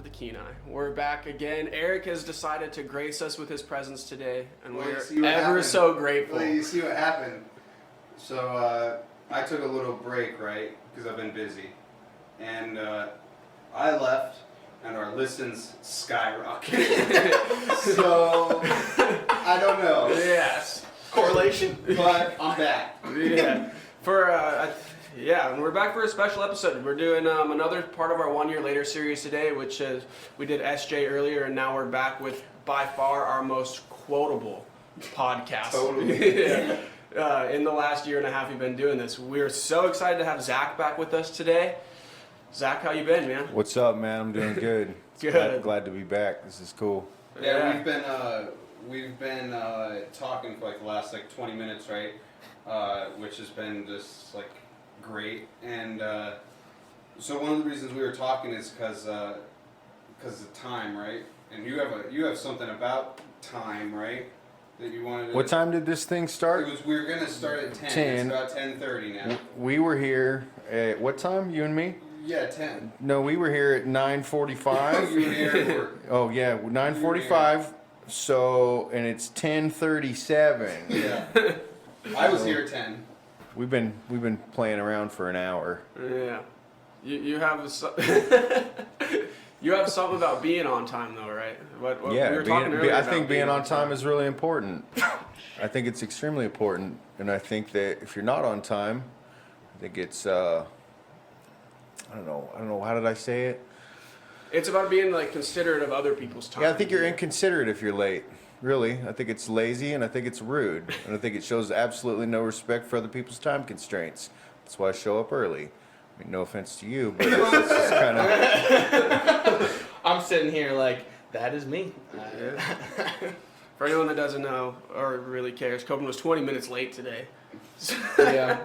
for the Kenai. We're back again. Eric has decided to grace us with his presence today, and we're ever so grateful. Well, you see what happened. So I took a little break, right, because I've been busy. And I left, and our listens skyrocketed. So, I don't know. Yes. Correlation? But I'm back. Yeah. And we're back for a special episode. We're doing another part of our 1 year later series today, which is we did SJ earlier, and now we're back with by far our most quotable podcast. Totally. In the last year and a half we've been doing this. We're so excited to have Zack back with us today. Zack, how you been, man? What's up, man? I'm doing good. Good. Glad to be back. This is cool. Yeah, we've been talking for like the last 20 minutes, right? Which has been just great. And so one of the reasons we were talking is because of time, right? And you have something about time, right? That you wanted to... What time did this thing start? We were gonna start at 10. It's about 10:30 now. We were here at what time? You and me? Yeah, 10. No, we were here at 9:45. You were here at work. Oh yeah, 9:45. So, and it's 10:37. Yeah. I was here at 10. We've been playing around for an hour. Yeah. You have you have something about being on time though, right? What Yeah, we were talking earlier I think about being on time is really important. I think it's extremely important, and I think that if you're not on time, I think it's I don't know. How did I say it? It's about being considerate of other people's time. Yeah, I think you're inconsiderate if you're late. Really, I think it's lazy, and I think it's rude, and I think it shows absolutely no respect for other people's time constraints. That's why I show up early. I mean, no offense to you, but it's just kind of... I'm sitting here that is me. For anyone that doesn't know or really cares, Copen was 20 minutes late today. Yeah,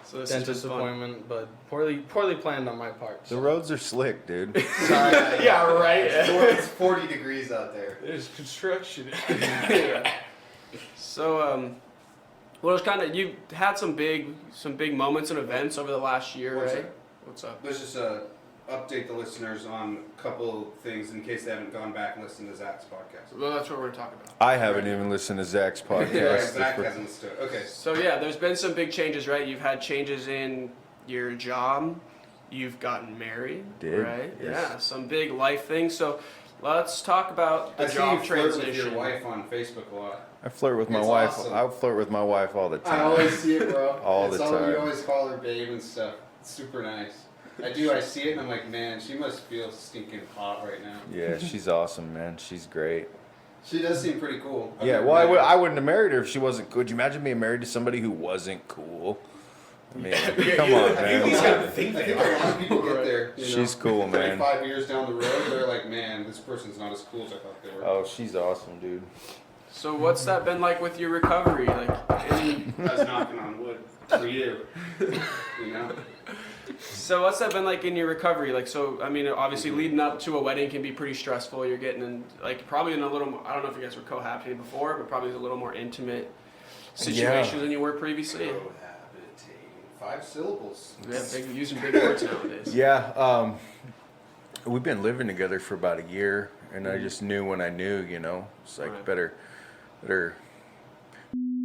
So this dentist appointment, but poorly planned on my part. The roads are slick, dude. Sorry. Yeah, right. It's 40 degrees out there. There's construction. Yeah. So, well, it's kind of you had some big moments and events over the last year, What's right? up? What's up? Let's just update the listeners on a couple things in case they haven't gone back and listened to Zach's podcast. Well, that's what we're talking about. I haven't even listened to Zach's podcast. Yeah, Zach hasn't listened to it. Okay. So yeah, there's been some big changes, right? You've had changes in your job. You've gotten married, Did, right? yes. Yeah, some big life things. So let's talk about the I see job you flirt transition. with your wife on Facebook a lot. I flirt with my It's wife. awesome. I flirt with my wife all the time. I always see it, bro. All the time. You always call her babe and stuff. It's super nice. I do. I see it and I'm like, man, she must feel stinking hot right now. Yeah, she's awesome, man. She's great. She does seem pretty cool. Yeah, well, I wouldn't have married her if she wasn't cool. Could you imagine being married to somebody who wasn't cool? I mean, come on, man. I think a lot of people get there. She's cool, man. 5 years down the road, they're like, man, this person's not as cool as I thought they were. Oh, she's awesome, dude. So what's that been like with your recovery? I was knocking on wood for you. You know? So what's that been like in your recovery? I mean, obviously leading up to a wedding can be pretty stressful. You're getting in, probably in a little more, I don't know if you guys were cohabiting before, but probably a little more intimate situation than you were previously. Cohabitating. 5 syllables. Yeah, using big words nowadays. Yeah, we've been living together for about a year, and I just knew when I knew, it's like Right. better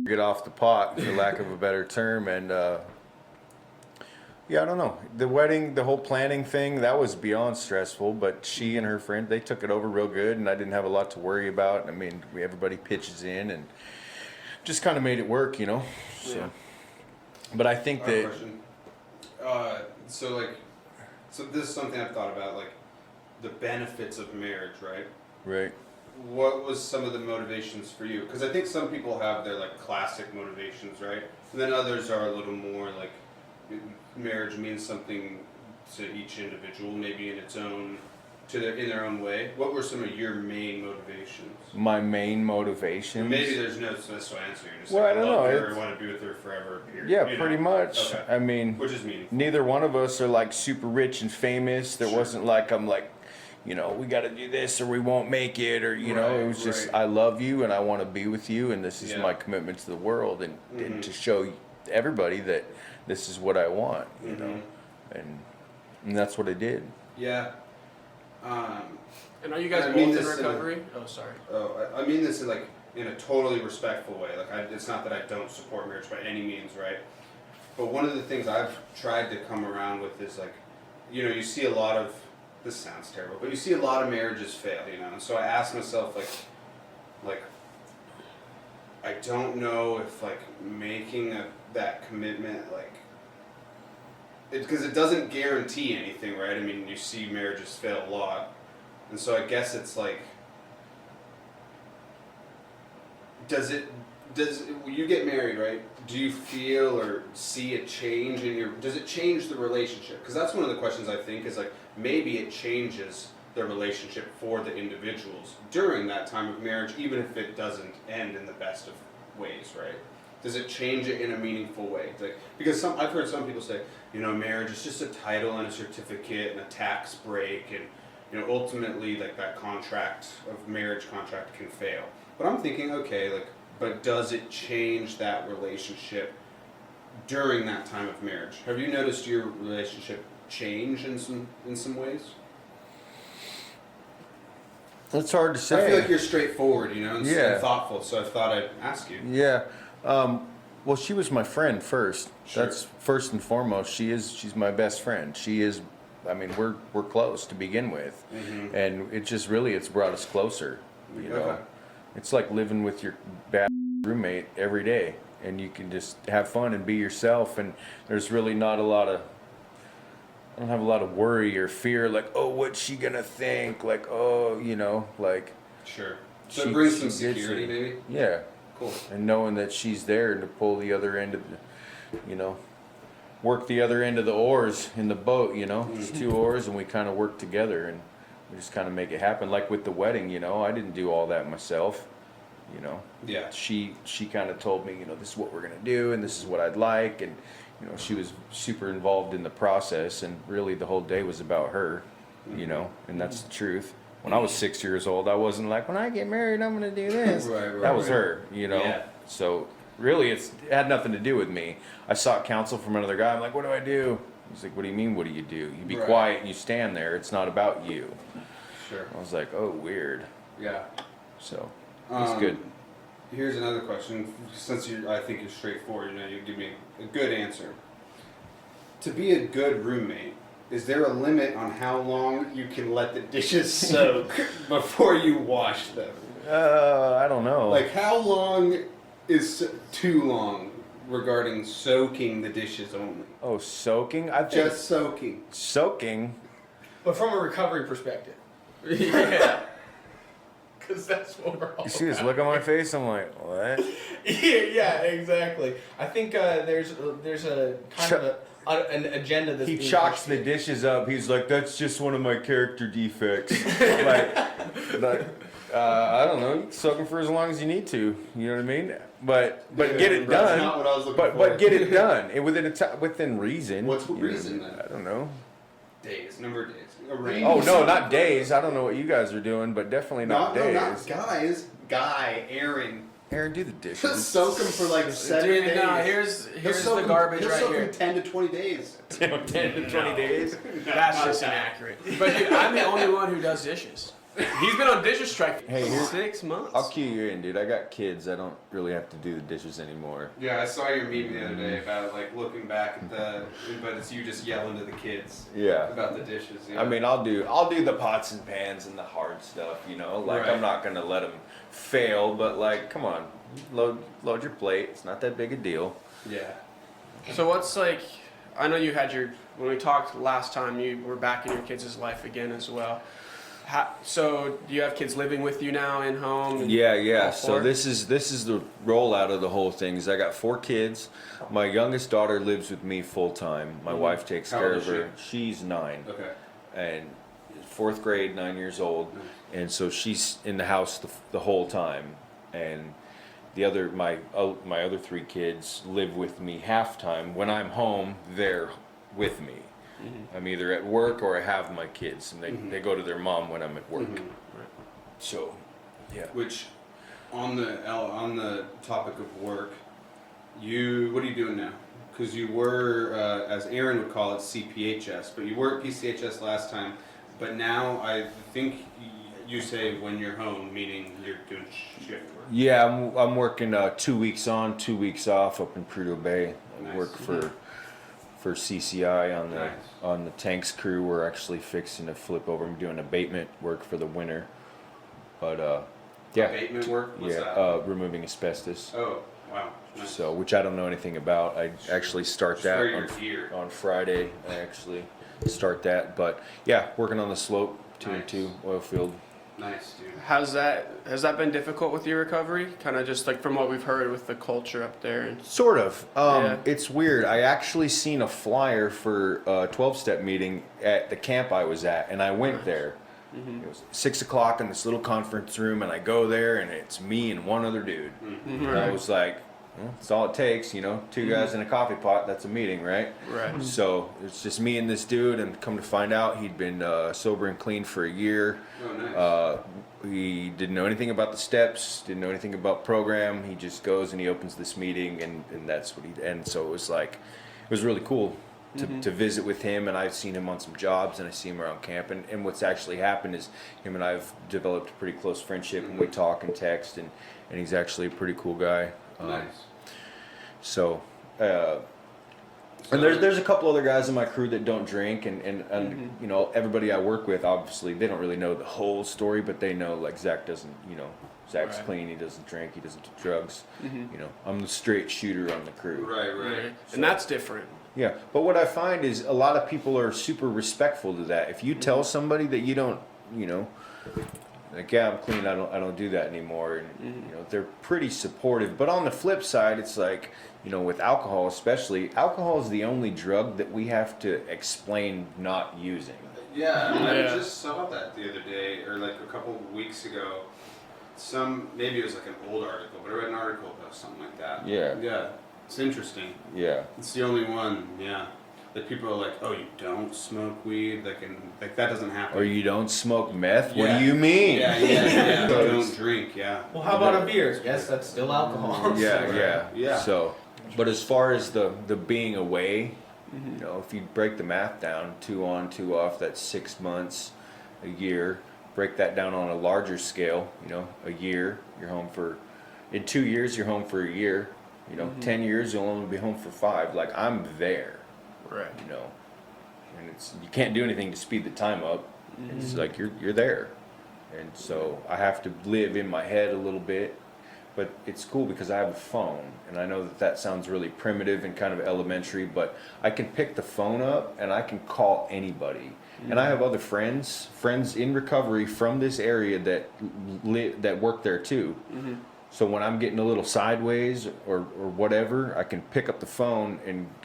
get off the pot, for lack of a better term, and yeah, I don't know. The wedding, the whole planning thing, that was beyond stressful, but she and her friend, they took it over real good, and I didn't have a lot to worry about. I mean, everybody pitches in and just kind of made it work, So, Yeah. but I think that... Question. So this is something I've thought about, the benefits of marriage, right? Right. What was some of the motivations for you? Because I think some people have their classic motivations, right? And then others are a little more marriage means something to each individual, maybe in their own way. What were some of your main motivations? My main motivations? Maybe there's no special answer. You're just Well, I don't love know. her, I want to be with her forever. Period. Yeah, pretty much. Okay. I mean, Which is meaningful. neither one of us are super rich and famous. There Sure. wasn't I'm we got to do this or we won't make it, or it was just right. I love you and I want to be with you, and this is Yeah. my commitment to the world, and to show everybody that this is what I want, and that's what I did. Yeah. And are you guys I both mean in this in a- recovery? Oh, sorry. I mean this in a totally respectful way. Like, it's not that I don't support marriage by any means, right? But one of the things I've tried to come around with is like, you see a lot of, this sounds terrible, but you see a lot of marriages fail, and so I ask myself like, I don't know if like making that commitment, like, because it doesn't guarantee anything, right? I mean, you see marriages fail a lot, and so I guess it's like, does when you get married, right? Do you feel or see a change does it change the relationship? Because that's one of the questions I think is like, maybe it changes the relationship for the individuals during that time of marriage, even if it doesn't end in the best of ways, right? Does it change it in a meaningful way? Like, because I've heard some people say, marriage is just a title and a certificate and a tax break, and ultimately like that marriage contract can fail. But I'm thinking, okay, like, but does it change that relationship during that time of marriage? Have you noticed your relationship change in some ways? That's hard to say. I feel like you're straightforward, and Yeah. thoughtful, so I thought I'd ask you. Yeah. Well, she was my friend first. Sure. That's first and foremost. She's my best friend. She is. I mean, we're close to begin with, Mm-hmm. and it's brought us closer. You know, Okay. it's like living with your bad roommate every day, and you can just have fun and be yourself. And there's really not a lot of. I don't have a lot of worry or fear, like, oh, what's she gonna think? Like, oh, like. Sure. So She- it brings she some gets security, it. maybe? Yeah. Cool. And knowing that she's there to pull the other end of the, work the other end of the oars in the boat, There's two oars and we kind of work together and we just kind of make it happen. Like with the wedding, I didn't do all that myself, Yeah. She kind of told me, this is what we're going to do and this is what I'd like. And, she was super involved in the process and really the whole day was about her, and that's the truth. When I was 6 years old, I wasn't like, when I get married, I'm going to do this. Right, That was right. her, Yeah. So really, it had nothing to do with me. I sought counsel from another guy. I'm like, what do I do? He's like, what do you mean, what do you do? You be Right. quiet and you stand there. It's not about you. Sure. I was like, oh, weird. Yeah. So it's good. Here's another question. Since I think you're straightforward, you give me a good answer. To be a good roommate, is there a limit on how long you can let the dishes soak before you wash them? I don't know. Like, how long is too long regarding soaking the dishes only? oh, soaking? I think Just soaking. soaking. But from a recovery perspective. Yeah. Because that's what we're all You see this look on my face? I'm like, what? yeah, exactly. I think there's a kind of an agenda that's He being chalks pushed the here. dishes up. He's like, that's just one of my character defects. like, I don't know. Soak them for as long as you need to. You know what I mean? But Yeah, get it that's done. not what I was looking but for. but get it done within reason. What's You know reason, what I mean? then? I don't know. Days, number of days. A range. Oh no, not days. I don't know what you guys are doing, but definitely not days. not guys. Aaron. Aaron, do the He'll dishes. soak them for like 7 Dude, days. no, here's He'll soak the 'em- garbage he'll right soak 'em here. 10 to 20 days. 10 to 20 days. That's just inaccurate. But dude, I'm the only one who does dishes. He's been on dishes strike Hey, for here- 6 months. I'll cue you in, dude. I got kids. I don't really have to do the dishes anymore. Yeah, I saw your meme the other day about like looking back at but it's you just yelling to the kids Yeah. about the dishes. Yeah. I mean, I'll do the pots and pans and the hard stuff, Like Right. I'm not gonna let them fail, but like, come on, load your plate. It's not that big a deal. yeah. So what's like? I know you had when we talked last time. You were back in your kids' life again as well. So do you have kids living with you now in home? Yeah. All So four? this is the rollout of the whole thing. Is I got 4 kids. My youngest daughter lives with me full time. My wife takes How care old of is her. She's 9 Okay. and 4th grade, 9 years old, and so she's in the house the whole time. And my other 3 kids live with me half time. When I'm home, they're with me. I'm either at work or I have my kids, and they go to their mom when I'm at work. So, yeah. Which, on the topic of work, what are you doing now? Because you were, as Aaron would call it, CPHS, but you were at PCHS last time. But now I think you say when you're home, meaning you're doing shift work. Yeah, I'm working 2 weeks on, 2 weeks off up in Prudhoe Bay. I Nice. work for CCI on the Nice. on the tanks crew. We're actually fixing to flip over. I'm doing abatement work for the winter, but yeah, Abatement work? What's that? removing asbestos. Oh, wow. Nice. So, which I don't know anything about. I actually start Just that wear your gear. on Friday. I actually start that, but yeah, working on the slope, 2 and Nice. 2 oil field. Nice, dude. Has that been difficult with your recovery? Kind of just like from what we've heard with the culture up there. And Sort of. Yeah. It's weird. I actually seen a flyer for a 12-step meeting at the camp I was at, and I went there. It was 6 o'clock in this little conference room, and I go there, and it's me and one other dude. And I was like, well, that's all it takes, you know, 2 guys in a coffee pot, that's a meeting, right? Right. So it's just me and this dude, and come to find out, he'd been sober and clean for a year. Oh, nice. He didn't know anything about the steps, didn't know anything about program. He just goes and he opens this meeting, and that's what he. And so it was like, it was really cool to visit with him. And I've seen him on some jobs, and I see him around camp. And what's actually happened is him and I have developed a pretty close friendship, and we talk and text, and he's actually a pretty cool guy. Nice. So. And there's a couple other guys in my crew that don't drink, and you know, everybody I work with, obviously they don't really know the whole story, but they know like Zack doesn't, you know, Zack's Right. clean, he doesn't drink, he doesn't do drugs. You know, I'm the straight shooter on the crew. Right. And that's different. Yeah, but what I find is a lot of people are super respectful to that. If you tell somebody that you don't, you know, like, yeah, I'm clean, I don't do that anymore, and you know, they're pretty supportive. But on the flip side, it's like, you know, with alcohol especially, alcohol is the only drug that we have to explain not using. Yeah, I Yeah. just saw that the other day, or like a couple weeks ago. Maybe it was like an old article, but I read an article about something like that. Yeah. Yeah, it's interesting. Yeah. It's the only one, yeah. That people are like, oh, you don't smoke weed? Like that doesn't happen. Or you don't smoke meth? What Yeah. do you mean? Yeah. You don't drink, yeah. Well, how about a beer? Yes, that's still alcohol. Yeah. So, but as far as the being away, you know, if you break the math down, 2 on, 2 off, that's 6 months, a year. Break that down on a larger scale, you know, a year, you're home for, in 2 years, you're home for a year. You know, 10 years, you'll only be home for 5. Like, I'm there. Right. You know, and you can't do anything to speed the time up. It's like you're there, and so I have to live in my head a little bit, but it's cool because I have a phone, and I know that sounds really primitive and kind of elementary, but I can pick the phone up and I can call anybody, and I have other friends in recovery from this area that work there too. So when I'm getting a little sideways or whatever, I can pick up the phone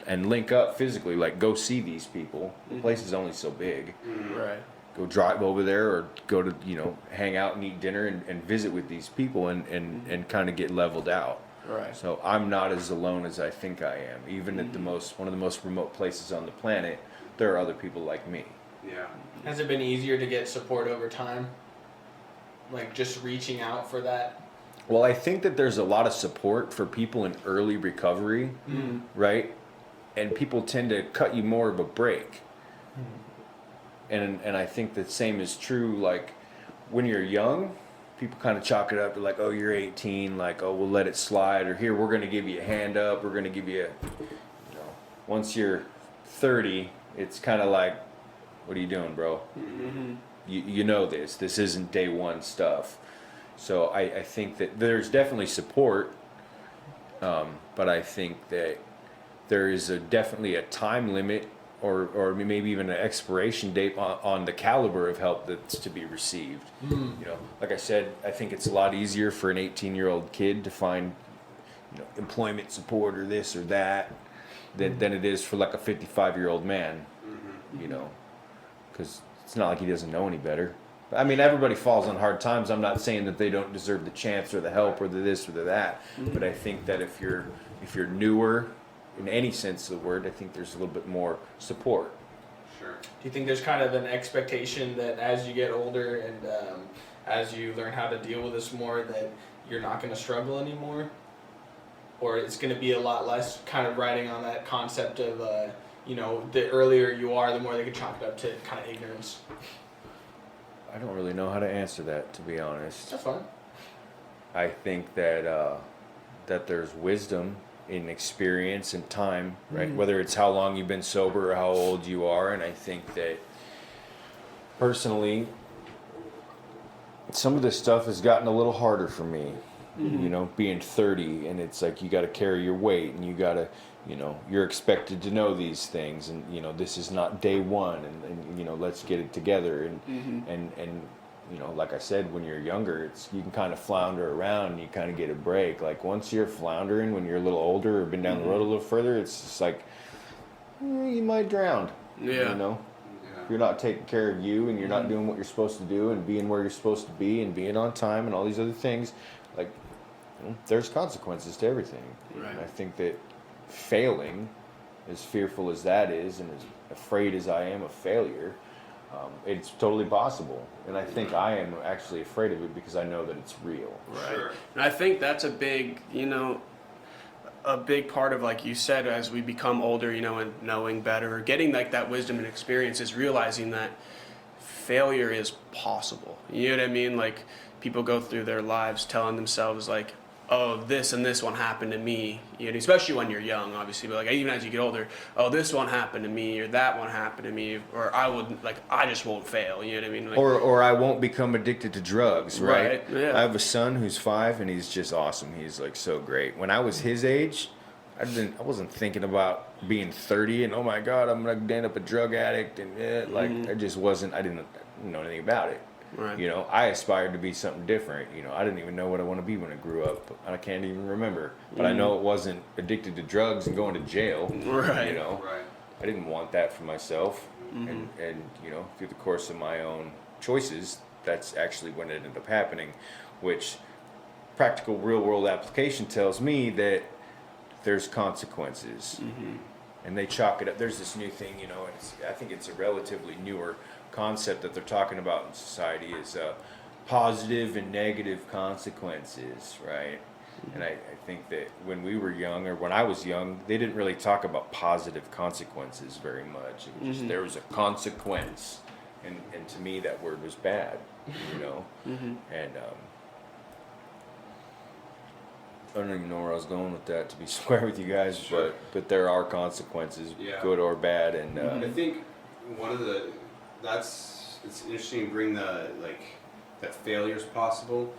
and link up physically, like go see these people. The place is only so big. Right. Go drive over there or go to, you know, hang out and eat dinner and visit with these people and kind of get leveled out. Right. So I'm not as alone as I think I am. Even at one of the most remote places on the planet, there are other people like me. Yeah. Has it been easier to get support over time? Like just reaching out for that? Well, I think that there's a lot of support for people in early recovery, right? And people tend to cut you more of a break. And I think the same is true, like, when you're young, people kind of chalk it up to, like, oh, you're 18, like, oh, we'll let it slide, or here, we're going to give you a hand up, we're going to give you a, you know, once you're 30, it's kind of like, what are you doing, bro? You know this isn't day one stuff. So I think that there's definitely support, but I think that there is definitely a time limit or maybe even an expiration date on the caliber of help that's to be received. You know, like I said, I think it's a lot easier for an 18-year-old kid to find, you know, employment support or this or that than it is for like a 55-year-old man. You know, because it's not like he doesn't know any better. I mean, everybody falls on hard times. I'm not saying that they don't deserve the chance or the help or the this or the that, but I think that if you're newer, in any sense of the word, I think there's a little bit more support. Sure. Do you think there's kind of an expectation that as you get older and as you learn how to deal with this more, that you're not going to struggle anymore? Or it's going to be a lot less kind of riding on that concept of, you know, the earlier you are, the more they can chalk it up to kind of ignorance? I don't really know how to answer that, to be honest. That's fine. I think that that there's wisdom in experience and time, right? Whether it's how long you've been sober or how old you are, and I think that personally, some of this stuff has gotten a little harder for me. You know, being 30, and it's like you got to carry your weight, and you got to, you know, you're expected to know these things, and you know, this is not day one, and you know, let's get it together, and you know, like I said, when you're younger, it's you can kind of flounder around, and you kind of get a break. Like once you're floundering, when you're a little older or been down the road a little further, it's just like you might drown. Yeah. You know. Yeah. If you're not taking care of you, and you're not doing what you're supposed to do, and being where you're supposed to be, and being on time, and all these other things, like there's consequences to everything. Right. And I think that failing, as fearful as that is, and as afraid as I am of failure, it's totally possible. And I think I am actually afraid of it because I know that it's real. Right. Sure. And I think that's a big, you know, a big part of, like you said, as we become older, you know, and knowing better, getting like that wisdom and experience is realizing that failure is possible. You know what I mean? Like people go through their lives telling themselves like, oh, this and this won't happen to me, you know, especially when you're young, obviously, but like even as you get older, oh, this won't happen to me, or that won't happen to me, or I just won't fail, you know what I mean? Like, Or I won't become addicted to drugs, right? Right, yeah. I have a son who's 5, and he's just awesome. He's like so great. When I was his age, I wasn't thinking about being 30 and oh my God, I'm gonna end up a drug addict, and like I just wasn't. I didn't know anything about it. Right. You know, I aspired to be something different. You know, I didn't even know what I want to be when I grew up. I can't even remember. But I know it wasn't addicted to drugs and going to jail. Right. You know, Right. I didn't want that for myself. And you know, through the course of my own choices, that's actually what ended up happening, which practical real world application tells me that there's consequences. And they chalk it up. There's this new thing, you know, I think it's a relatively newer concept that they're talking about in society is positive and negative consequences, right? And I think that when we were young, or when I was young, they didn't really talk about positive consequences very much. It was just, there was a consequence, and to me that word was bad, you know. And I don't even know where I was going with that, to be square with you guys, Sure. but there are consequences, Yeah. good or bad, and I think one of the it's interesting to bring the like that failure is possible.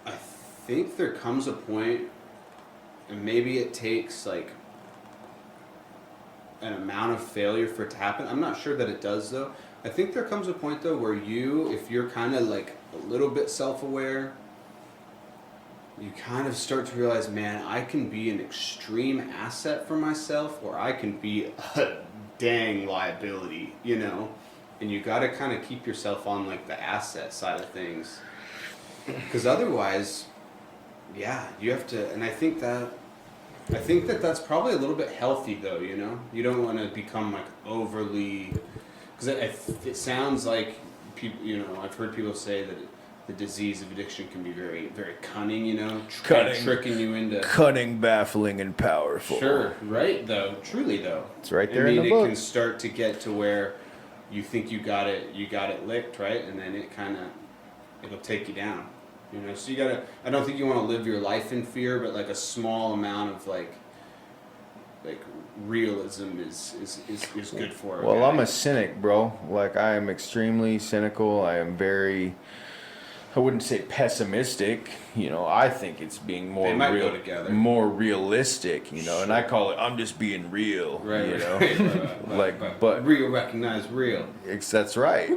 I think there comes a point, and maybe it takes like an amount of failure for it to happen. I'm not sure that it does though. I think there comes a point though where if you're kind of like a little bit self-aware, you kind of start to realize, man, I can be an extreme asset for myself, or I can be a dang liability, you know? And you got to kind of keep yourself on like the asset side of things, because otherwise, yeah, you have to. And I think that that's probably a little bit healthy though, you know? You don't want to become like overly, because it sounds like people, you know, I've heard people say that the disease of addiction can be very, very cunning, you know, tricking you into cunning, baffling, and powerful. Sure, right though, truly though. It's right there I mean, in the it book. can start to get to where you think you got it licked, right? And then it'll take you down. You know, so I don't think you want to live your life in fear, but like a small amount of like realism is good for it. Well, I'm a cynic, bro. Like, I am extremely cynical. I am very, I wouldn't say pessimistic. You know, I think it's being more They might go together. more realistic. You know, and I call it, I'm just being real. Right, You know, right. but real recognize real. that's right.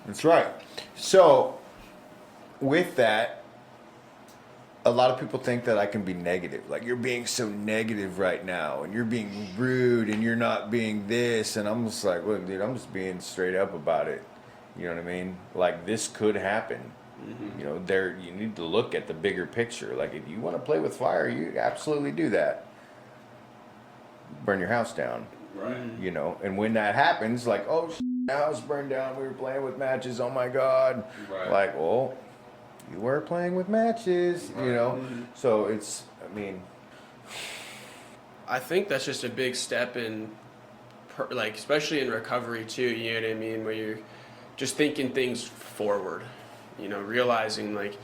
That's right. So, with that, a lot of people think that I can be negative. Like, you're being so negative right now, and you're being rude, and you're not being this. And I'm just like, look, dude, I'm just being straight up about it. You know what I mean? Like, this could happen. You know, you need to look at the bigger picture. Like, if you want to play with fire, you absolutely do that. Burn your house down. Right. You know, and when that happens, like, oh, the house burned down, we were playing with matches, oh my God. Right. Like, well, you were playing with matches, you know? So it's, I mean, I think that's just a big step in, like, especially in recovery too, you know what I mean? Where you're just thinking things forward, you know, realizing like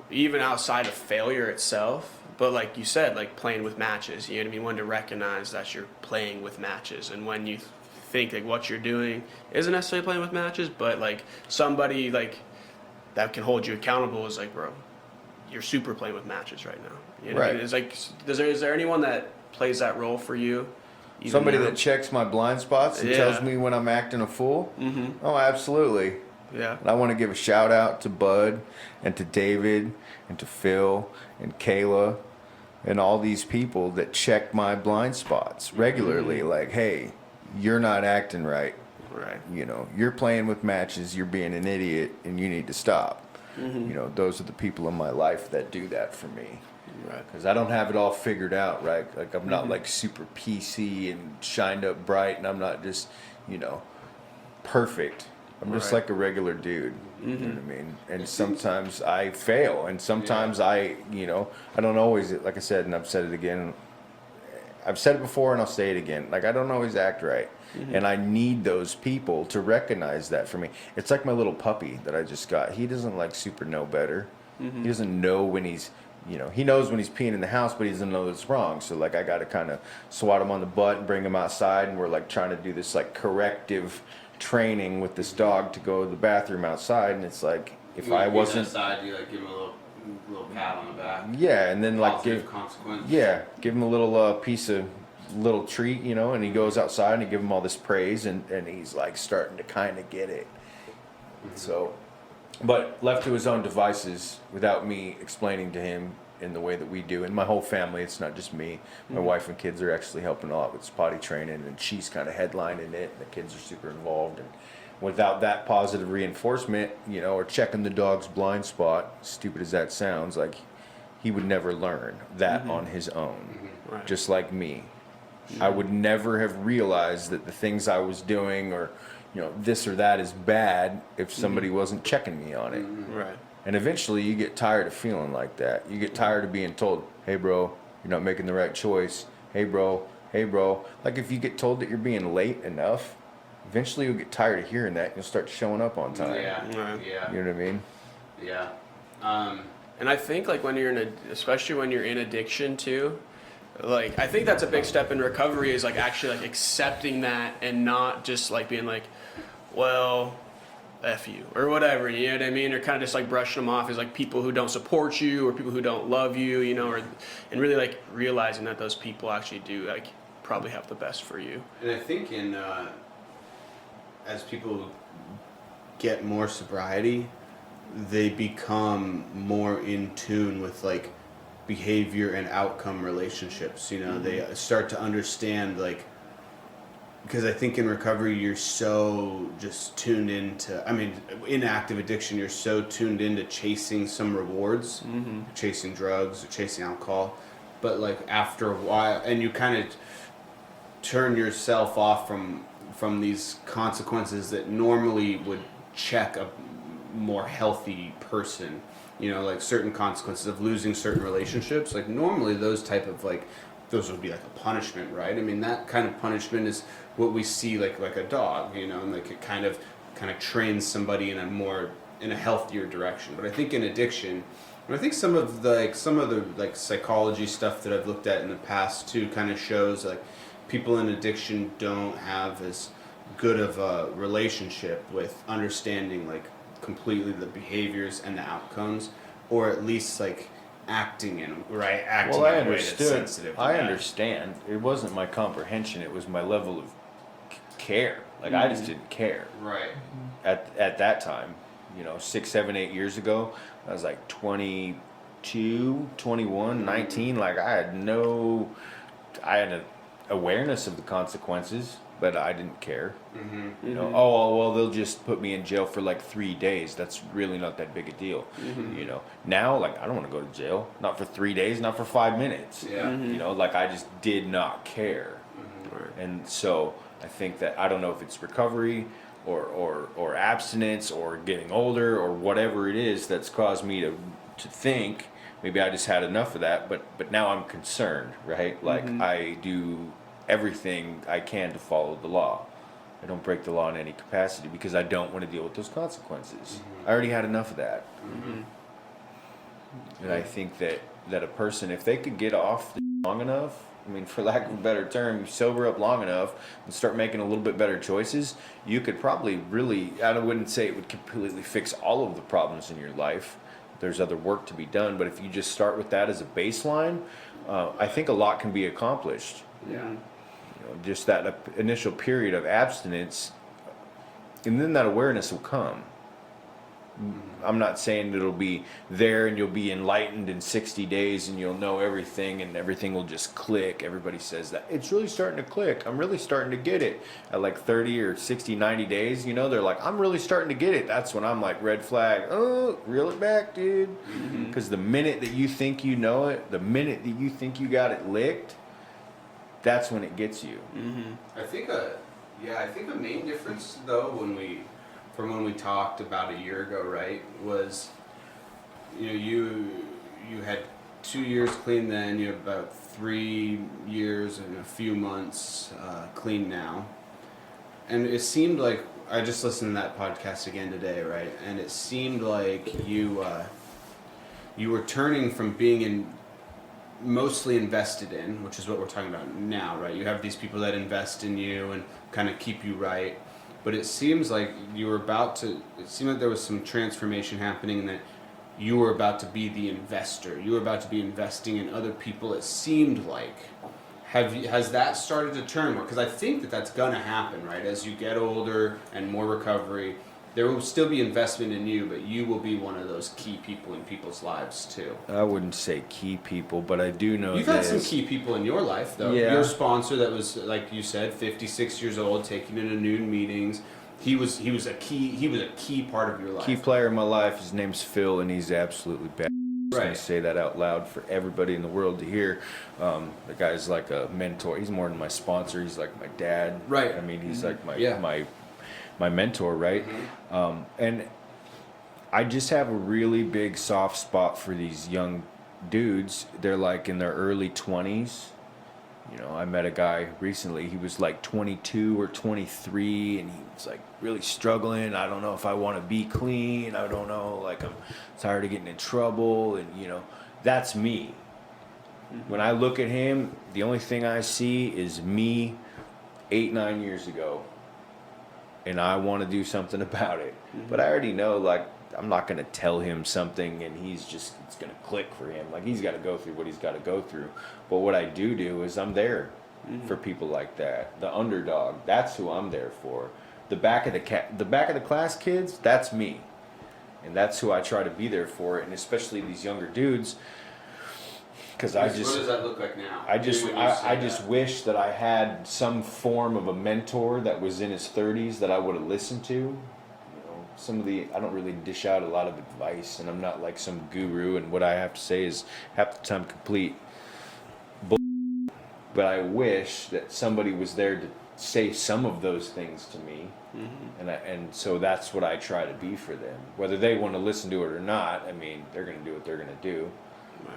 even outside of failure itself, but like you said, like playing with matches, you know what I mean? When to recognize that you're playing with matches, and when you think like what you're doing isn't necessarily playing with matches, but like somebody like that can hold you accountable is like, bro, you're super playing with matches right now. You know what I mean? It's like, is there anyone that plays that role for you? even Somebody now? that checks my blind spots and Yeah. tells me when I'm acting a fool? Mm-hmm. Oh, absolutely. Yeah. And I want to give a shout out to Bud and to David and to Phil and Kayla and all these people that check my blind spots regularly. Like, hey, you're not acting right. Right. You know, you're playing with matches, you're being an idiot, and you need to stop. Mm-hmm. You know, those are the people in my life that do that for me. Right. Because I don't have it all figured out, right? Like, I'm not Mhm. like super PC and shined up bright, and I'm not just, you know, perfect. I'm just Right. like a regular dude. You know Mhm. what I mean? And sometimes I fail, and sometimes I, you know, I don't always, like I said, and I've said it again. I've said it before, and I'll say it again. Like, I don't always act right. Mhm. And I need those people to recognize that for me. It's like my little puppy that I just got. He doesn't like super know better. Mhm. He doesn't know when he's, you know, he knows when he's peeing in the house, but he doesn't know it's wrong. So like I got to kind of swat him on the butt and bring him outside, and we're like trying to do this like corrective training with this dog to go to the bathroom outside. And it's like if I wasn't, outside, you like give him a little pat on the back. yeah, and then like Positive consequence. yeah, give him a little piece of little treat, you know, and he goes outside and you give him all this praise, and he's like starting to kind of get it. So, but left to his own devices without me explaining to him in the way that we do, and my whole family, it's not just me. My wife and kids are actually helping a lot with this potty training, and she's kind of headlining it, and the kids are super involved. And without that positive reinforcement, you know, or checking the dog's blind spot, stupid as that sounds, like he would never learn that on his own. Right. Just like me. I would never have realized that the things I was doing, or, you know, this or that is bad if somebody wasn't checking me on it. Right. And eventually you get tired of feeling like that. You get tired of being told, hey bro, you're not making the right choice. Hey bro, hey bro. Like if you get told that you're being late enough, eventually you'll get tired of hearing that and you'll start showing up on time. Yeah. Right. Yeah. You know what I mean? Yeah. And I think like when you're especially when you're in addiction too, like I think that's a big step in recovery is like actually like accepting that and not just like being like, well, F you or whatever, you know what I mean? Or kind of just like brushing them off as like people who don't support you or people who don't love you, you know, or and really like realizing that those people actually do like probably have the best for you. And I think as people get more sobriety, they become more in tune with like behavior and outcome relationships. You know, they start to understand like, because I think in recovery you're so just tuned into, I mean, in active addiction you're so tuned into chasing some rewards, chasing drugs or chasing alcohol, but like after a while, and you kind of turn yourself off from these consequences that normally would check a more healthy person. You know, like certain consequences of losing certain relationships. Like normally those type of like, those would be like a punishment, right? I mean, that kind of punishment is what we see like a dog, you know, and like it kind of trains somebody in a healthier direction. But I think in addiction, and I think some of the psychology stuff that I've looked at in the past too kind of shows like people in addiction don't have as good of a relationship with understanding like completely the behaviors and the outcomes, or at least like acting in a way that's sensitive to I that. understand. It wasn't my comprehension. It was my level of care. Like I just didn't care Right. at that time. You know, 6, 7, 8 years ago, I was like 22, 21, 19. Like I had an awareness of the consequences, but I didn't care. You know, oh well, they'll just put me in jail for like 3 days. That's really not that big a deal. You know, now like I don't want to go to jail, not for 3 days, not for 5 minutes. Yeah. You know, like I just did not care. And so I think that I don't know if it's recovery or abstinence or getting older or whatever it is that's caused me to think maybe I just had enough of that, but now I'm concerned, right? Like I do everything I can to follow the law. I don't break the law in any capacity because I don't want to deal with those consequences. I already had enough of that. And I think that a person, if they could get off long enough, I mean, for lack of a better term, sober up long enough and start making a little bit better choices, you could probably really, I wouldn't say it would completely fix all of the problems in your life. There's other work to be done, but if you just start with that as a baseline, I think a lot can be accomplished. Yeah. Just that initial period of abstinence, and then that awareness will come. I'm not saying it'll be there and you'll be enlightened in 60 days and you'll know everything and everything will just click. Everybody says that. It's really starting to click. I'm really starting to get it. At like 30 or 60, 90 days, they're like, I'm really starting to get it. That's when I'm like, red flag. Oh, reel it back, dude. Because the minute that you think you know it, the minute that you think you got it licked, that's when it gets you. I think a main difference though from when we talked about a year ago, right, was you had 2 years clean then, you have about 3 years and a few months clean now, and it seemed like I just listened to that podcast again today, right, and it seemed like you were turning from being mostly invested in, which is what we're talking about now, right? You have these people that invest in you and kind of keep you right. But it seems like it seemed like there was some transformation happening and that you were about to be the investor. You were about to be investing in other people, it seemed like. Has that started to turn more? Because I think that's going to happen, right? As you get older and more recovery, there will still be investment in you, but you will be one of those key people in people's lives too. I wouldn't say key people, but I do know You've had some key people in your life, though. Yeah. Your sponsor that was, like you said, 56 years old, taking you to noon meetings. He was a key part of your life. Key player in my life. His name's Phil, and he's absolutely bad. I'm Right. going to say that out loud for everybody in the world to hear. The guy's like a mentor. He's more than my sponsor. He's like my dad. Right. I mean, he's like Yeah. my mentor, right? And I just have a really big soft spot for these young dudes. They're like in their early 20s. I met a guy recently. He was like 22 or 23, and he was like really struggling. I don't know if I want to be clean. I don't know. Like, I'm tired of getting in trouble. And, that's me. When I look at him, the only thing I see is me 8, 9 years ago. And I want to do something about it. But I already know, like, I'm not going to tell him something and it's going to click for him. Like, he's got to go through what he's got to go through. But what I do is I'm there for people like that. The underdog, that's who I'm there for. The back of the class kids, that's me. And that's who I try to be there for. And especially these younger dudes. Because What does that look like now? I just wish that I had some form of a mentor that was in his 30s that I would have listened to. I don't really dish out a lot of advice, and I'm not like some guru, and what I have to say is half the time complete but I wish that somebody was there to say some of those things to me. And so that's what I try to be for them. Whether they want to listen to it or not, I mean, they're going to do what they're going to do.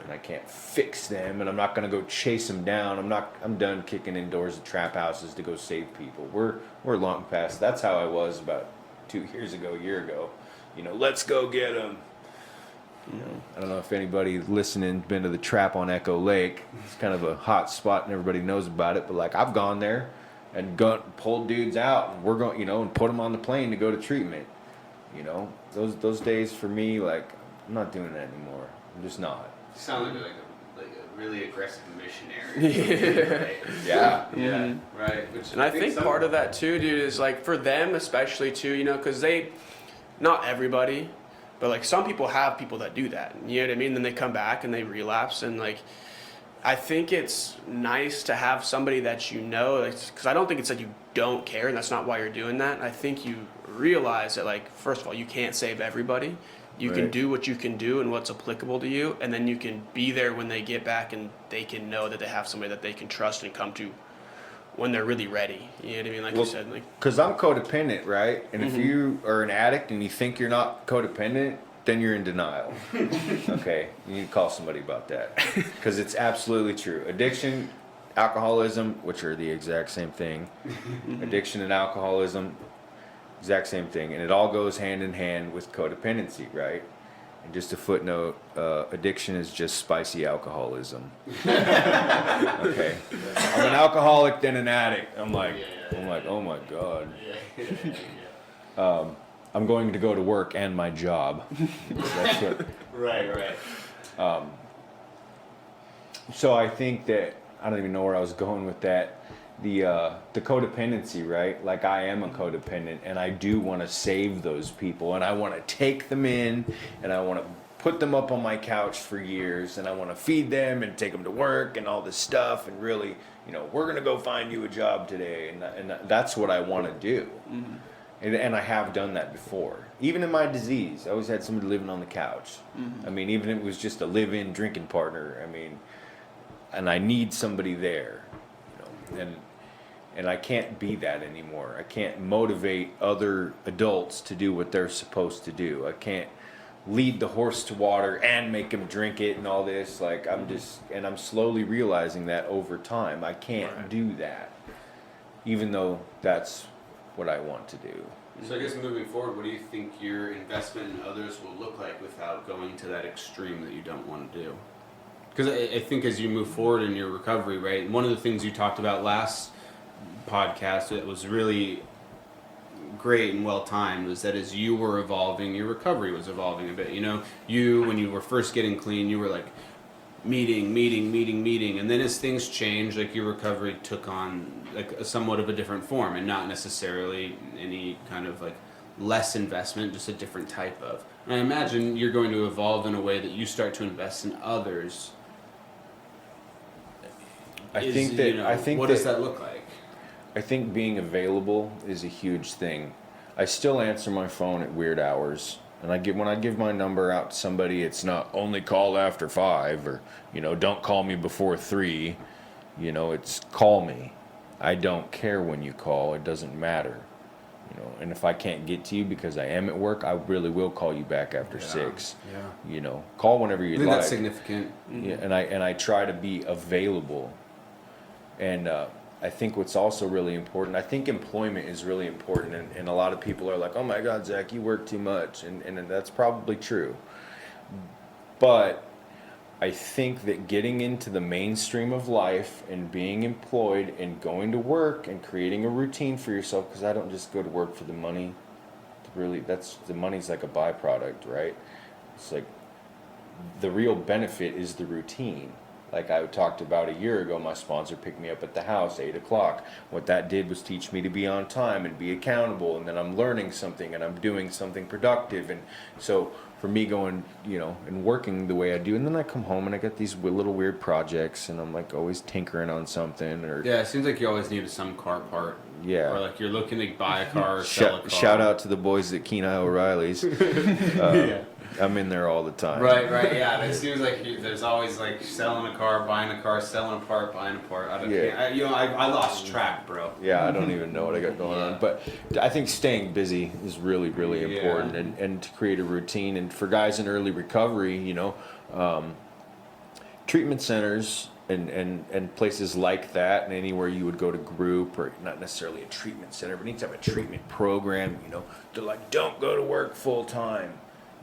And I can't fix them, and I'm not going to go chase them down. I'm done kicking in doors of trap houses to go save people. We're long past. That's how I was about 2 years ago, a year ago. Let's go get them. I don't know if anybody listening been to the trap on Echo Lake. It's kind of a hot spot, and everybody knows about it. But like, I've gone there and pulled dudes out, and we're going, and put them on the plane to go to treatment. Those days for me, like, I'm not doing that anymore. I'm just not. You sound like a really aggressive missionary. Right? Yeah. Right. And I think part of that too, dude, is like for them especially too, because not everybody, but like some people have people that do that. You know what I mean? Then they come back and they relapse, and like I think it's nice to have somebody that because I don't think it's that you don't care, and that's not why you're doing that. I think you realize that, like, first of all, you can't save everybody. You can do what you can do and what's applicable to you, and then you can be there when they get back and they can know that they have somebody that they can trust and come to when they're really ready. You know what I mean? Like you said. Because I'm codependent, right? And if you are an addict and you think you're not codependent, then you're in denial. Okay? You need to call somebody about that. Because it's absolutely true. Addiction alcoholism, which are the exact same thing, addiction and alcoholism, exact same thing, and it all goes hand in hand with codependency, right? And just a footnote, addiction is just spicy alcoholism. Okay, I'm an alcoholic, then an addict. I'm like, oh my god. I'm going to go to work and my job. That's what. Right. So I think that I don't even know where I was going with that. The codependency, right? Like I am a codependent, and I do want to save those people, and I want to take them in, and I want to put them up on my couch for years, and I want to feed them and take them to work and all this stuff, and really, we're gonna go find you a job today, and that's what I want to do. Mm-hmm. And I have done that before. Even in my disease, I always had somebody living on the couch. Mm-hmm. I mean, even if it was just a live-in drinking partner. I mean, and I need somebody there, and I can't be that anymore. I can't motivate other adults to do what they're supposed to do. I can't lead the horse to water and make him drink it and all this. Like I'm slowly realizing that over time. I can't do that, even though that's what I want to do. So I guess moving forward, what do you think your investment in others will look like without going to that extreme that you don't want to do? Because I think as you move forward in your recovery, right, one of the things you talked about last podcast that was really great and well timed was that as you were evolving, your recovery was evolving a bit. You, when you were first getting clean, you were like meeting, and then as things changed, like your recovery took on like somewhat of a different form, and not necessarily any kind of like less investment, just a different type of. And I imagine you're going to evolve in a way that you start to invest in others. What does that look like? I think being available is a huge thing. I still answer my phone at weird hours. And when I give my number out to somebody, it's not only call after 5 or, don't call me before 3. It's call me. I don't care when you call. It doesn't matter. And if I can't get to you because I am at work, I really will call you back after 6. Yeah. Call whenever you'd I think like. that's significant. Yeah, and I try to be available. And I think what's also really important, I think employment is really important, and a lot of people are like, oh my God, Zach, you work too much, and that's probably true. But I think that getting into the mainstream of life and being employed and going to work and creating a routine for yourself, because I don't just go to work for the money. Really, the money's like a byproduct, right? It's like the real benefit is the routine. Like I talked about a year ago, my sponsor picked me up at the house, 8 o'clock. What that did was teach me to be on time and be accountable, and then I'm learning something and I'm doing something productive. And so for me going, and working the way I do, and then I come home and I get these little weird projects, and I'm like always tinkering on something. Yeah, it seems like you always need some car part. Yeah. Or like you're looking to buy a car or sell a car. Shout out to the boys at Kenai O'Reilly's. Yeah. I'm in there all the time. Right, yeah. It seems like there's always like selling a car, buying a car, selling a part, buying a part. I lost track, bro. Yeah, I don't even know what I got going on. But I think staying busy is really, really important, and to create a routine. And for guys in early recovery, treatment centers and places like that, and anywhere you would go to group, or not necessarily a treatment center, but any type of treatment program, they're like, don't go to work full time.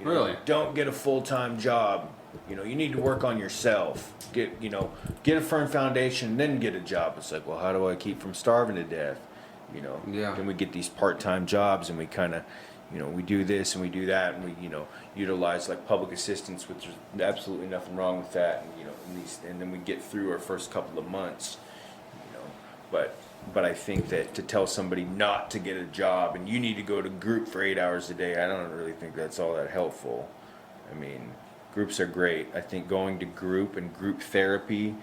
Really? Don't get a full-time job. You need to work on yourself. Get a firm foundation, then get a job. It's like, well, how do I keep from starving to death? Yeah. Then we get these part-time jobs, and we kind of, we do this and we do that, and we, utilize like public assistance, which there's absolutely nothing wrong with that. And and then we get through our first couple of months. But I think that to tell somebody not to get a job and you need to go to group for 8 hours a day, I don't really think that's all that helpful. I mean, groups are great. I think going to group and group therapy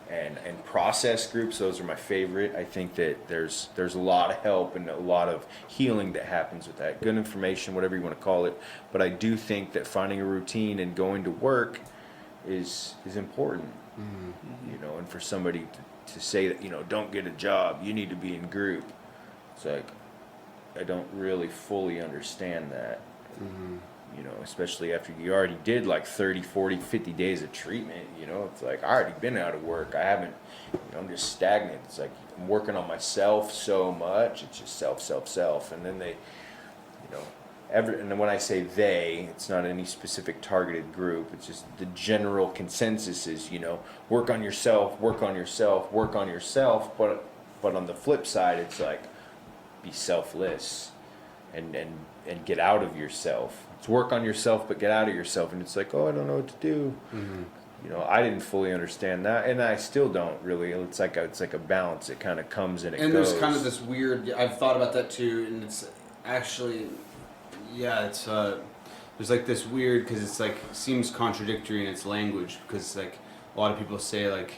and process groups, those are my favorite. I think that there's a lot of help and a lot of healing that happens with that. Good information, whatever you want to call it. But I do think that finding a routine and going to work is important. Mm-hmm. And for somebody to say that, don't get a job, you need to be in group. It's like, I don't really fully understand that. Mm-hmm. You know, especially after you already did like 30, 40, 50 days of treatment, you know, it's like I already been out of work. I haven't, you know, I'm just stagnant. It's like I'm working on myself so much. It's just self. And then they, you know, and then when I say they, it's not any specific targeted group. It's just the general consensus is, you know, work on yourself. But on the flip side, it's like be selfless and get out of yourself. It's work on yourself, but get out of yourself. And it's like, oh, I don't know what to do. Mm-hmm. You know, I didn't fully understand that, and I still don't really. It's like a balance. It kind of comes and it goes. And there's kind of this weird. I've thought about that too, and it's actually, yeah, it's there's like this weird because it's like seems contradictory in its language because like a lot of people say like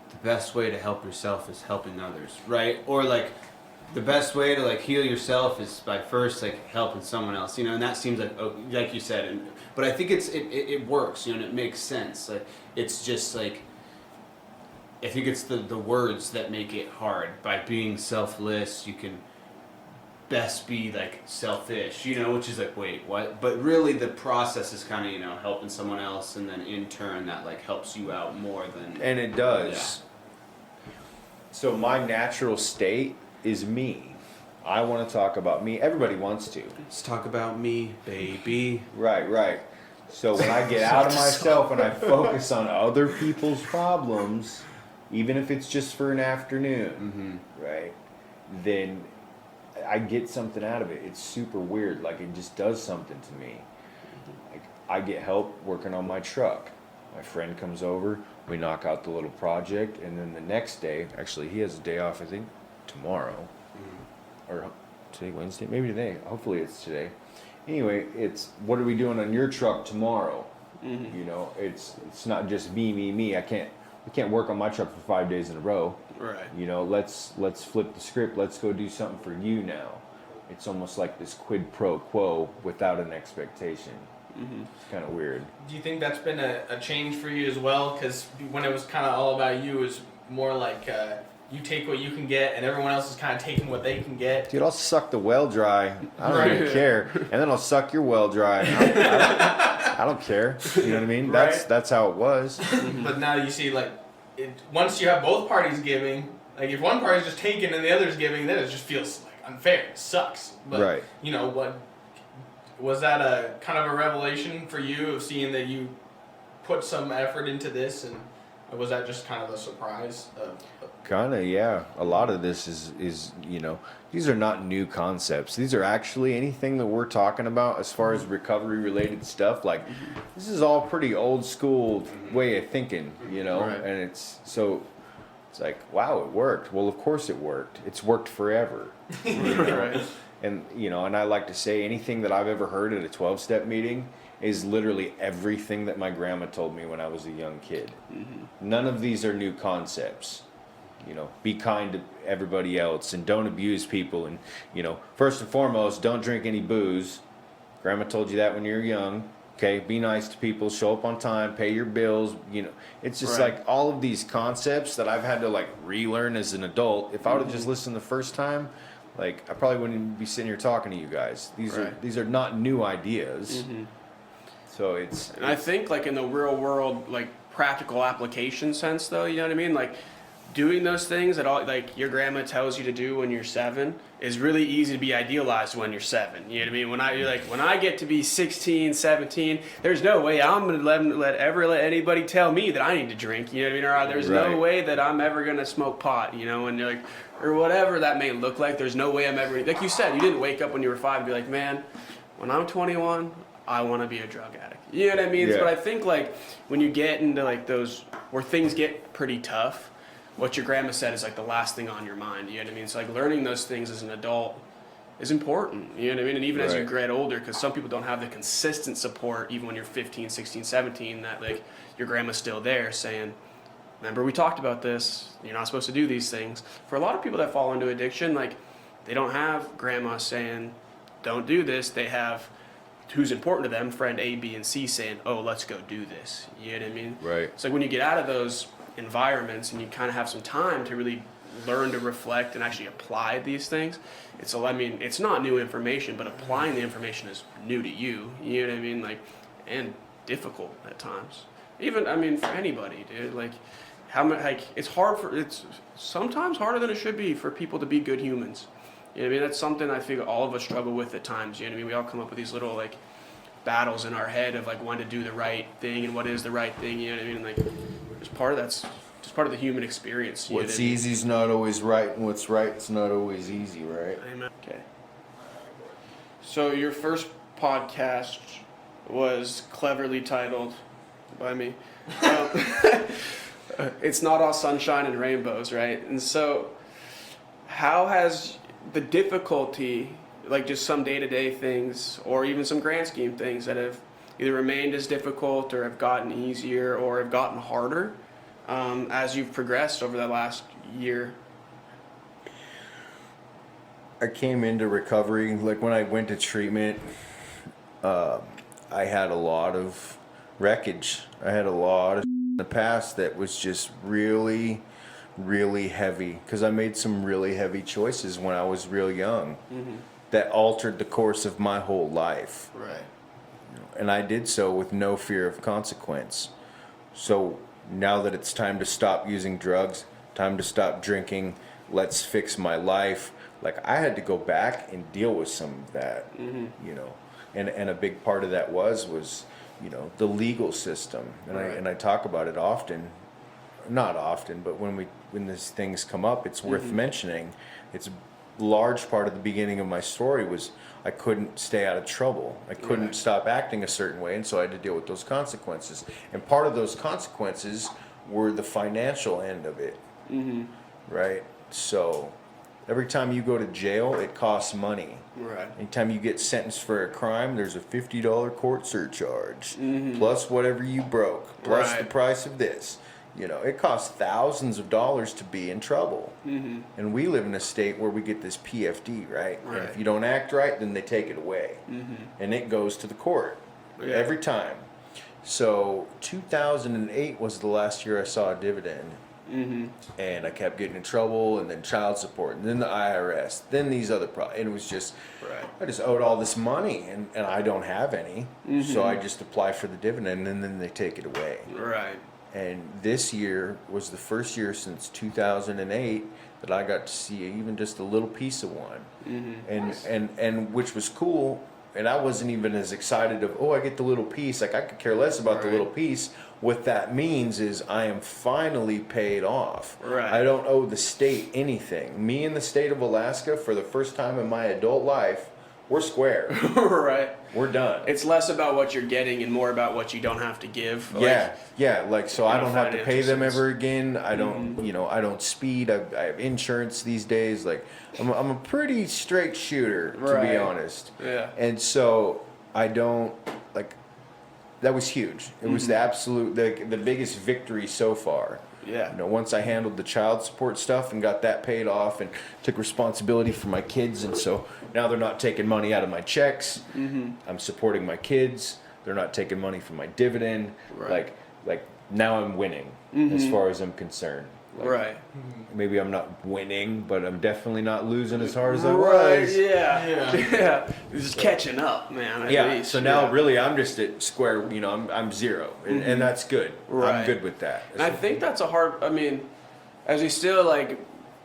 the best way to help yourself is helping others, right? Or like the best way to like heal yourself is by first like helping someone else, you know, and that seems like you said, but I think it works, you know, and it makes sense. Like it's just like I think it's the words that make it hard. By being selfless, you can best be like selfish, you know, which is like wait what? But really the process is kind of, you know, helping someone else, and then in turn that like helps you out more than. And it does. Yeah. So my natural state is me. I want to talk about me. Everybody wants to. Let's talk about me, baby. Right. So when I get out of myself and I focus on other people's problems, even if it's just for an afternoon, right, then I get something out of it. It's super weird. Like it just does something to me. Like I get help working on my truck. My friend comes over, we knock out the little project, and then the next day, actually he has a day off, I think tomorrow, or today, Wednesday, maybe today, hopefully it's today. Anyway, it's what are we doing on your truck tomorrow? You know, it's not just me. We can't work on my truck for 5 days in a row. Right. You know, let's flip the script. Let's go do something for you now. It's almost like this quid pro quo without an expectation. It's kind of weird. Do you think that's been a change for you as well? Because when it was kind of all about you, it was more like you take what you can get, and everyone else is kind of taking what they can get. Dude, I'll suck the well dry. I don't even care. And then I'll suck your well dry. I don't care. You know what I mean? Right. That's how it was. But now you see, like, once you have both parties giving, like if one party's just taking and the other's giving, then it just feels like unfair. It sucks. But, Right. you know, what was that a kind of a revelation for you of seeing that you put some effort into this, and was that just kind of a surprise? Kind of, yeah. A lot of this is, you know, these are not new concepts. These are actually anything that we're talking about as far as recovery related stuff. Like, this is all pretty old school way of thinking, you know? Right. And it's like, wow, it worked. Well, of course it worked. It's worked forever. Right. And, you know, and I like to say anything that I've ever heard at a 12-step meeting is literally everything that my grandma told me when I was a young kid. None of these are new concepts. You know, be kind to everybody else and don't abuse people. And, you know, first and foremost, don't drink any booze. Grandma told you that when you were young. Okay, be nice to people, show up on time, pay your bills. You know, it's just Right. like all of these concepts that I've had to like relearn as an adult. If I would have just listened the first time, like I probably wouldn't even be sitting here talking to you guys. These are not new ideas. So it's And I think like in the real world, like practical application sense though, you know what I mean? Like doing those things that all like your grandma tells you to do when you're 7 is really easy to be idealized when you're 7. You know what I mean? When I get to be 16, 17, there's no way I'm gonna let anybody tell me that I need to drink. You know what I mean? Or there's Right. no way that I'm ever gonna smoke pot. You know, and you're like, or whatever that may look like. There's no way I'm ever like you said. You didn't wake up when you were 5 and be like, man, when I'm 21. I want to be a drug addict. You know what I mean? Yeah. But I think like when you get into like those where things get pretty tough, what your grandma said is like the last thing on your mind. You know what I mean? So like learning those things as an adult is important. You know what I mean? And even as you Right. get older, because some people don't have the consistent support even when you're 15, 16, 17, that like your grandma's still there saying, remember we talked about this, you're not supposed to do these things. For a lot of people that fall into addiction, like they don't have grandma saying, don't do this. They have who's important to them, friend A, B, and C saying, oh, let's go do this. You know what I mean? Right. It's like when you get out of those environments and you kind of have some time to really learn to reflect and actually apply these things, it's not new information, but applying the information is new to you. You know what I mean? Like, and difficult at times. Even, for anybody, dude. Like, it's sometimes harder than it should be for people to be good humans. You know what I mean? That's something I think all of us struggle with at times. You know what I mean? We all come up with these little, like, battles in our head of, like, when to do the right thing and what is the right thing. You know what I mean? And, like, that's just part of the human experience. What's easy is not always right, and what's right is not always easy, right? Amen. Okay. So your first podcast was cleverly titled by me. It's not all sunshine and rainbows, right? And so how has the difficulty, like just some day-to-day things or even some grand scheme things that have either remained as difficult or have gotten easier or have gotten harder as you've progressed over the last year? I came into recovery, like when I went to treatment, I had a lot of wreckage. I had a lot of in the past that was just really, really heavy because I made some really heavy choices when I was real young that altered the course of my whole life. Right. And I did so with no fear of consequence. So now that it's time to stop using drugs, time to stop drinking, let's fix my life. Like, I had to go back and deal with some of that, you know. And a big part of that was you know, the legal system. And I talk about it often. Not often, but when these things come up, it's worth mentioning. It's a large part of the beginning of my story was I couldn't stay out of trouble. I couldn't stop acting a certain way, and so I had to deal with those consequences. And part of those consequences were the financial end of it, right? So every time you go to jail, it costs money. Right. Anytime you get sentenced for a crime, there's a $50 court surcharge, plus whatever you broke, plus the price of this. You know, it costs thousands of dollars to be in trouble. And we live in a state where we get this PFD, right? And if you don't act right, then they take it away. And it goes to the court every time. So 2008 was the last year I saw a dividend. And I kept getting in trouble, and then child support, and then the IRS, then these other problems. And it was just, I just owed all this money, and I don't have any. So I just apply for the dividend, and then they take it away. Right. And this year was the first year since 2008 that I got to see even just a little piece of one, and which was cool. And I wasn't even as excited of, I get the little piece. Like, I could care less about the little piece. What that means is I am finally paid off. Right. I don't owe the state anything. Me and the state of Alaska, for the first time in my adult life, we're square. Right. We're done. It's less about what you're getting and more about what you don't have to give. Like, so I don't have to pay them sense. ever again. I don't, I don't speed. I have insurance these days. Like, I'm a pretty straight shooter, to be honest. Yeah. And so I don't, like, that was huge. It was the absolute, the biggest victory so far. Yeah. Once I handled the child support stuff and got that paid off and took responsibility for my kids, and so now they're not taking money out of my checks. I'm supporting my kids. They're not taking money from my dividend. Right. Like now I'm winning as far as I'm concerned. Like, maybe I'm not winning, but I'm definitely not losing as hard as I was. Yeah. Just catching up, man. At least. So now really I'm just at square, I'm zero. And that's good. I'm good with that. And I think that's a hard, as we still like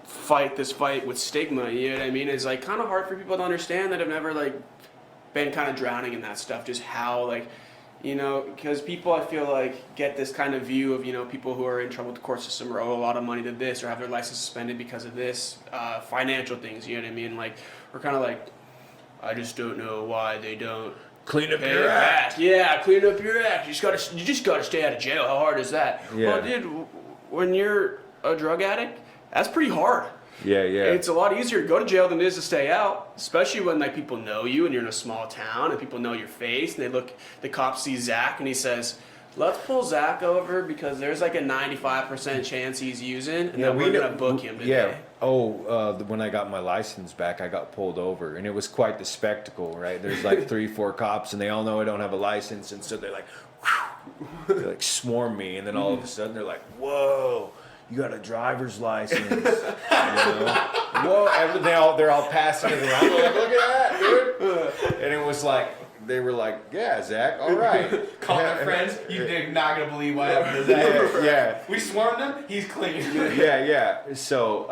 fight this fight with stigma, you know what I mean? It's like kind of hard for people to understand that have never like been kind of drowning in that stuff, just how like, because people, I feel like, get this kind of view of, people who are in trouble with the court system or owe a lot of money to this or have their license suspended because of this, financial things, you know what I mean? Like, we're kind of like, I just don't know why they don't clean up pay your it act. back. Yeah, clean up your act. You just gotta stay out of jail. How hard is that? Yeah. Well, dude, when you're a drug addict, that's pretty hard. Yeah. It's a lot easier to go to jail than it is to stay out, especially when like people know you and you're in a small town and people know your face and the cop sees Zack and he says, let's pull Zack over because there's like a 95% chance he's using and then we're going to book him today. Yeah. When I got my license back, I got pulled over and it was quite the spectacle, right? There's like 3-4 cops and they all know I don't have a license, and so they're like, they like swarm me, and then all of a sudden they're like, whoa. you got a driver's license. You know? Whoa, they're all passing it around. They're like, look at that, dude. And it was like, they were like, yeah, Zach, all right. Calling their friends, you're not going to believe what happened to Zach. Yeah. We swarmed him, he's clean. Yeah. So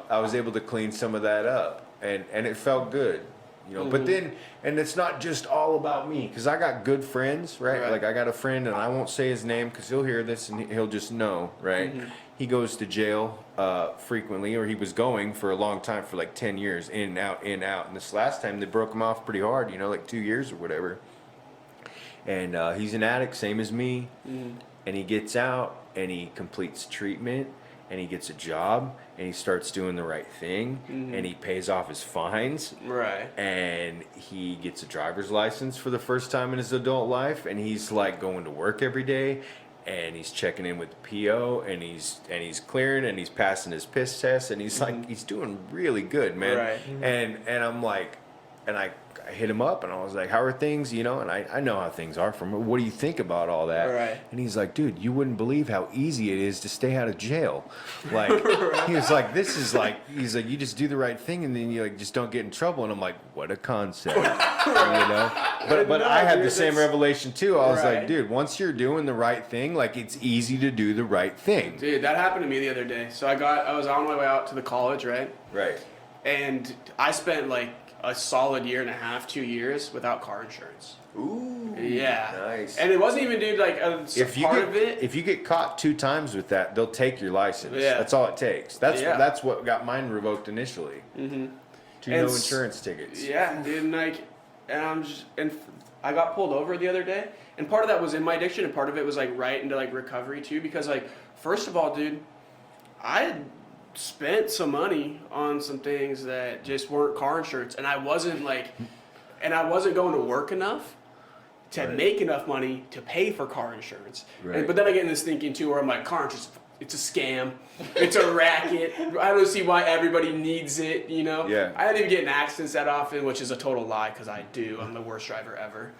I was able to clean some of that up, and it felt good. You know, but then, and it's not just all about me, because I got good friends, right? Like I got a friend, and I won't say his name because he'll hear this and he'll just know, right? He goes to jail frequently, or he was going for a long time, for like 10 years, in and out, in and out. And this last time they broke him off pretty hard, you know, like 2 years or whatever. And he's an addict, same as me. And he gets out and he completes treatment. And he gets a job, and he starts doing the right thing, and he pays off his fines. Right. And he gets a driver's license for the first time in his adult life, and he's like going to work every day, and he's checking in with the PO, and he's clearing, and he's passing his piss test, and he's like, he's doing really good, man. Right. And I'm like, and I hit him up, and I was like, how are things, you know? And I know how things are from him. What do you think about all that? Right. And he's like, dude, you wouldn't believe how easy it is to stay out of jail. Like, he was like, this is like, he's like, you just do the right thing, and then you like just don't get in trouble. And I'm like, what a concept, you know? But I had the same revelation too. I was like, dude, once you're doing the right thing, like it's easy to do the right thing. Dude, that happened to me the other day. So I was on my way out to the college, right? Right. And I spent like a solid year and a half, 2 years without car insurance. Ooh. Yeah. Nice. And it wasn't even, dude, like If you get caught 2 times with that, they'll take your license. Yeah. That's all it takes. That's what got mine revoked initially. 2 no insurance tickets. Yeah, dude, and I got pulled over the other day, and part of that was in my addiction, and part of it was like right into like recovery too, because like first of all, dude, I had spent some money on some things that just weren't car insurance, and I wasn't going to work enough to make enough money to pay for car insurance. Right. But then I get in this thinking too, where I'm like, car insurance, it's a scam, it's a racket. I don't see why everybody needs it, you know? Yeah. I don't even get in accidents that often, which is a total lie, because I do. I'm the worst driver ever.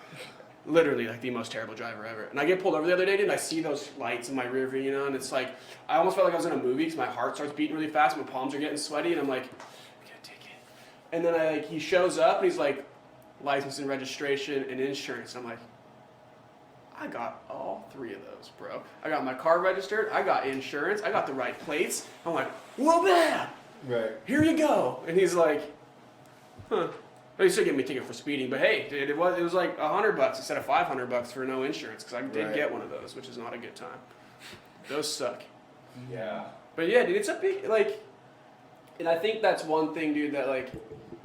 Literally, like the most terrible driver ever. And I get pulled over the other day, and I see those lights in my rear view, you know, and it's like, I almost felt like I was in a movie, because my heart starts beating really fast, my palms are getting sweaty, and I'm like, I can't take it. And then he shows up, and he's like, license and registration and insurance. I'm like, I got all 3 of those, bro. I got my car registered, I got insurance, I got the right plates. I'm like, well, bam! Right. Here you go. And he's like, huh. Well, he still gave me a ticket for speeding, but hey, dude, it was like $100 instead of $500 for no insurance, because I did get one of those, which is not a good time. Those suck. Yeah. But yeah, dude, it's a big, like, and I think that's one thing, dude, that like,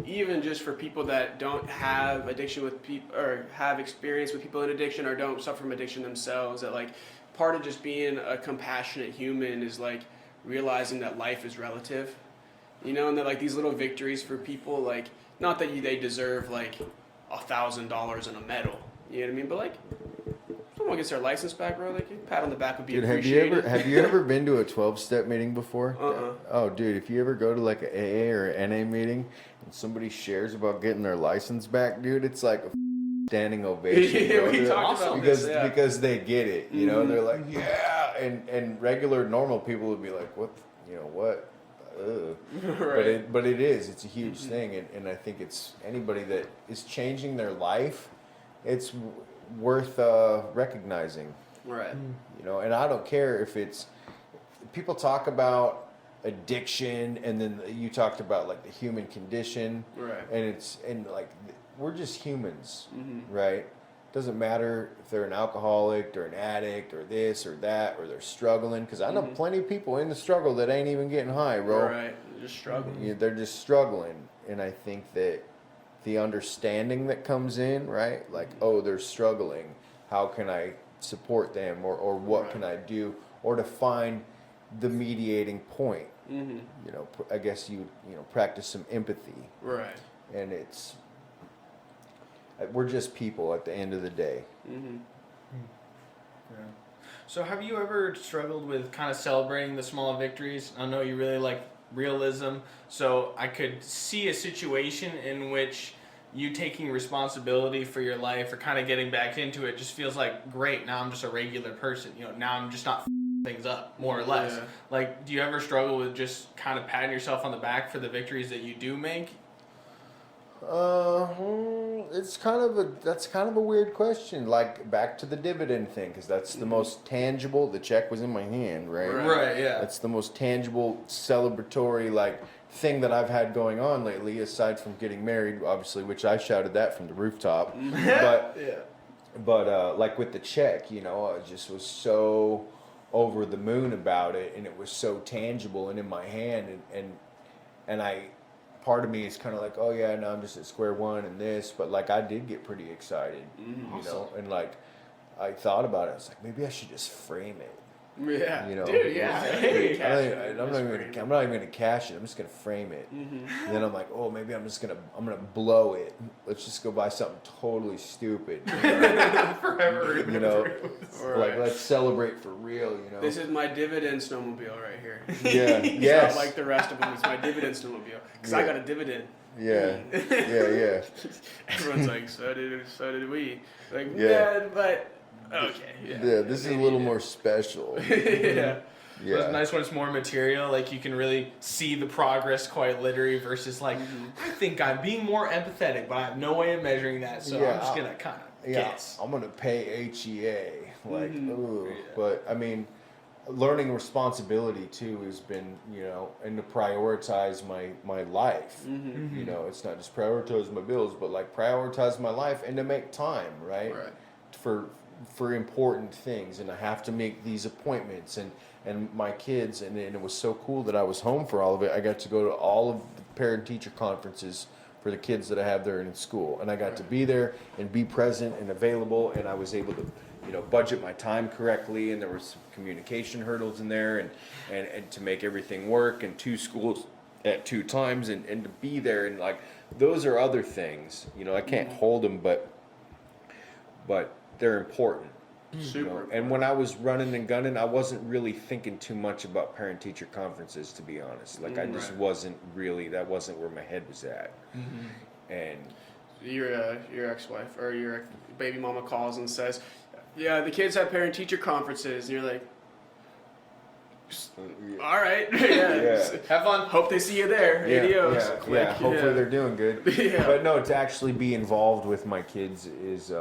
even just for people that don't have addiction with people, or have experience with people in addiction, or don't suffer from addiction themselves, that like, part of just being a compassionate human is like realizing that life is relative, you know, and that like these little victories for people, like, not that they deserve like $1,000 and a medal, you know what I mean? But like, someone gets their license back, bro, like a pat on the back would be appreciated. Have you ever been to a 12-step meeting before? Oh, dude, if you ever go to like a AA or an NA meeting and somebody shares about getting their license back, dude, it's like a standing ovation. Yeah, bro. we talked about because this, yeah. because they get it, you know. They're like, yeah, and regular normal people would be like, what, you know, what? Right. But it's a huge thing, and I think it's anybody that is changing their life, it's worth recognizing. Right. You know, and I don't care if it's, people talk about addiction, and then you talked about like the human condition, Right. and like we're just humans, right? Doesn't matter if they're an alcoholic or an addict or this or that, or they're struggling, because I know plenty of people in the struggle that ain't even getting high, bro. Right. Just struggling. Yeah, they're just struggling, and I think that the understanding that comes in, right? Like, oh, they're struggling. How can I support them, or what can I do, or to find the mediating point? You know, I guess you practice some empathy, Right. and we're just people at the end of the day. Yeah. So have you ever struggled with kind of celebrating the small victories? I know you really like realism, so I could see a situation in which you taking responsibility for your life or kind of getting back into it just feels like, great, now I'm just a regular person. You know, now I'm just not things up, more or less. Yeah. Like, do you ever struggle with just kind of patting yourself on the back for the victories that you do make? It's that's kind of a weird question. Like back to the dividend thing, because that's the most tangible. The check was in my hand, right? Right, yeah. That's the most tangible, celebratory like thing that I've had going on lately, aside from getting married, obviously, which I shouted that from the rooftop. But like with the check, you know, I just was so over the moon about it, and it was so tangible and in my hand, and I. Part of me is kind of like, oh yeah, now I'm just at square one and this, but like I did get pretty excited, you know, and like I thought about it. I was like, maybe I should just frame it. Yeah, You know, dude. Yeah, hey, I'm not even gonna cash it. I'm just gonna frame it. And then I'm like, oh, maybe I'm gonna blow it. Let's just go buy something totally stupid. Forever. You know, Right. like let's celebrate for real. You know. This is my dividend snowmobile right here. Yeah. It's Yes. not like the rest of them. It's my dividend snowmobile because I Yeah. got a dividend. Yeah. Yeah. Everyone's like, so did we. Like, Yeah. yeah, but okay. Yeah. Yeah. This is a little more special. Yeah. Yeah. It's nice when it's more material, like you can really see the progress quite literally versus like, I think I'm being more empathetic, but I have no way of measuring that, so Yeah, I'm just gonna kind of guess. I'm gonna pay HEA. Like, ooh. Yeah. But I mean, learning responsibility too has been, you know, and to prioritize my life. You know, it's not just prioritize my bills, but like prioritize my life and to make time, right? For important things, and I have to make these appointments and my kids, and it was so cool that I was home for all of it. I got to go to all of the parent-teacher conferences for the kids that I have there in school, and I got to be there and be present and available, and I was able to, you know, budget my time correctly, and there were some communication hurdles in there, and to make everything work, and 2 schools at 2 times, and to be there, and like those are other things, you know, I can't hold them, but they're important. Super. You know? And when I was running and gunning, I wasn't really thinking too much about parent-teacher conferences, to be honest. Like I just wasn't really. That wasn't where my head was at. And Your ex-wife or your baby mama calls and says, "Yeah, the kids have parent-teacher conferences," and you're like, "All right, yeah. Have fun. Hope they see you there." Adios. Click. Hopefully they're doing good. Yeah. But no, to actually be involved with my kids is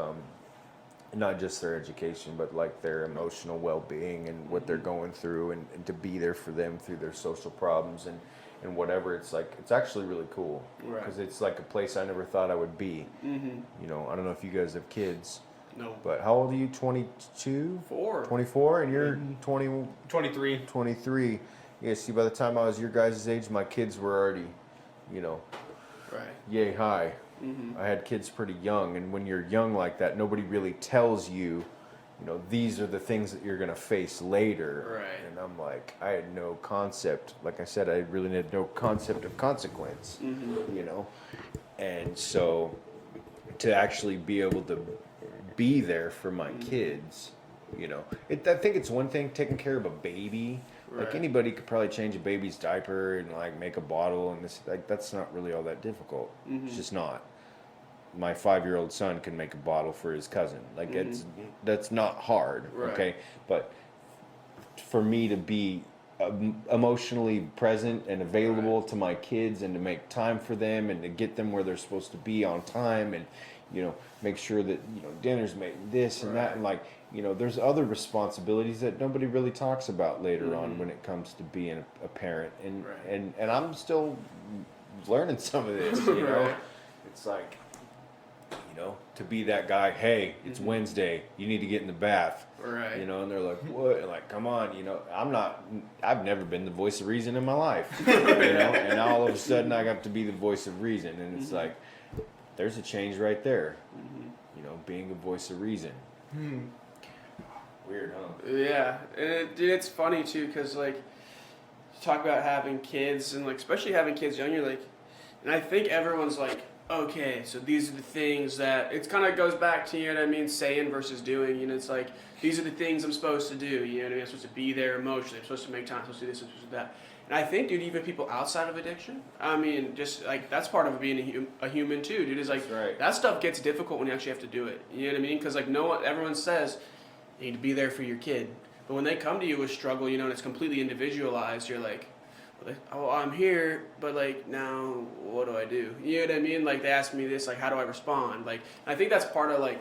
not just their education, but like their emotional well-being and what they're going through, and to be there for them through their social problems and whatever. It's like, it's actually really cool because it's like a place I never thought I would be. You know, I don't know if you guys have kids. No. But how old are you? 22? 24? And you're 20, 23. 23. Yeah, see, by the time I was your guys' age, my kids were already, you know, yay high. I had kids pretty young, and when you're young like that, nobody really tells you, you know, these are the things that you're going to face later. Right. And I'm like, I had no concept. Like I said, I really had no concept of consequence, you know. And so to actually be able to be there for my kids, you know, I think it's one thing taking care of a baby. Like anybody could probably change a baby's diaper and like make a bottle, and this, like, that's not really all that difficult. It's just not. My 5-year-old son can make a bottle for his cousin. Like that's not hard. Okay, but for me to be emotionally present and available to my kids, and to make time for them, and to get them where they're supposed to be on time, and, you know, make sure that, you know, dinner's made, this and that, and like, you know, there's other responsibilities that nobody really talks about later on when it comes to being a parent, and I'm still learning some of this, you know. It's like, you know, to be that guy, hey, it's Wednesday, you need to get in the bath. You know, and they're like, what? And like, come on, you know, I've never been the voice of reason in my life. You know, and now all of a sudden I got to be the voice of reason, and it's like, there's a change right there. You know, being a voice of reason. Weird, huh? Yeah, and dude, it's funny too, because like, you talk about having kids, and like, especially having kids young, you're like, and I think everyone's like, okay, so these are the things that, it kind of goes back to, you know what I mean, saying versus doing, you know, it's like, these are the things I'm supposed to do, you know what I mean, I'm supposed to be there emotionally, I'm supposed to make time, I'm supposed to do this, I'm supposed to do that. And I think, dude, even people outside of addiction, I mean, just like, that's part of being a human too, dude, is like, that stuff gets difficult when you actually have to do it, you know what I mean, because like, everyone says, you need to be there for your kid. But when they come to you with struggle, you know, and it's completely individualized, you're like, oh, I'm here, but like now, what do I do? You know what I mean? Like they ask me this, like how do I respond? Like I think that's part of like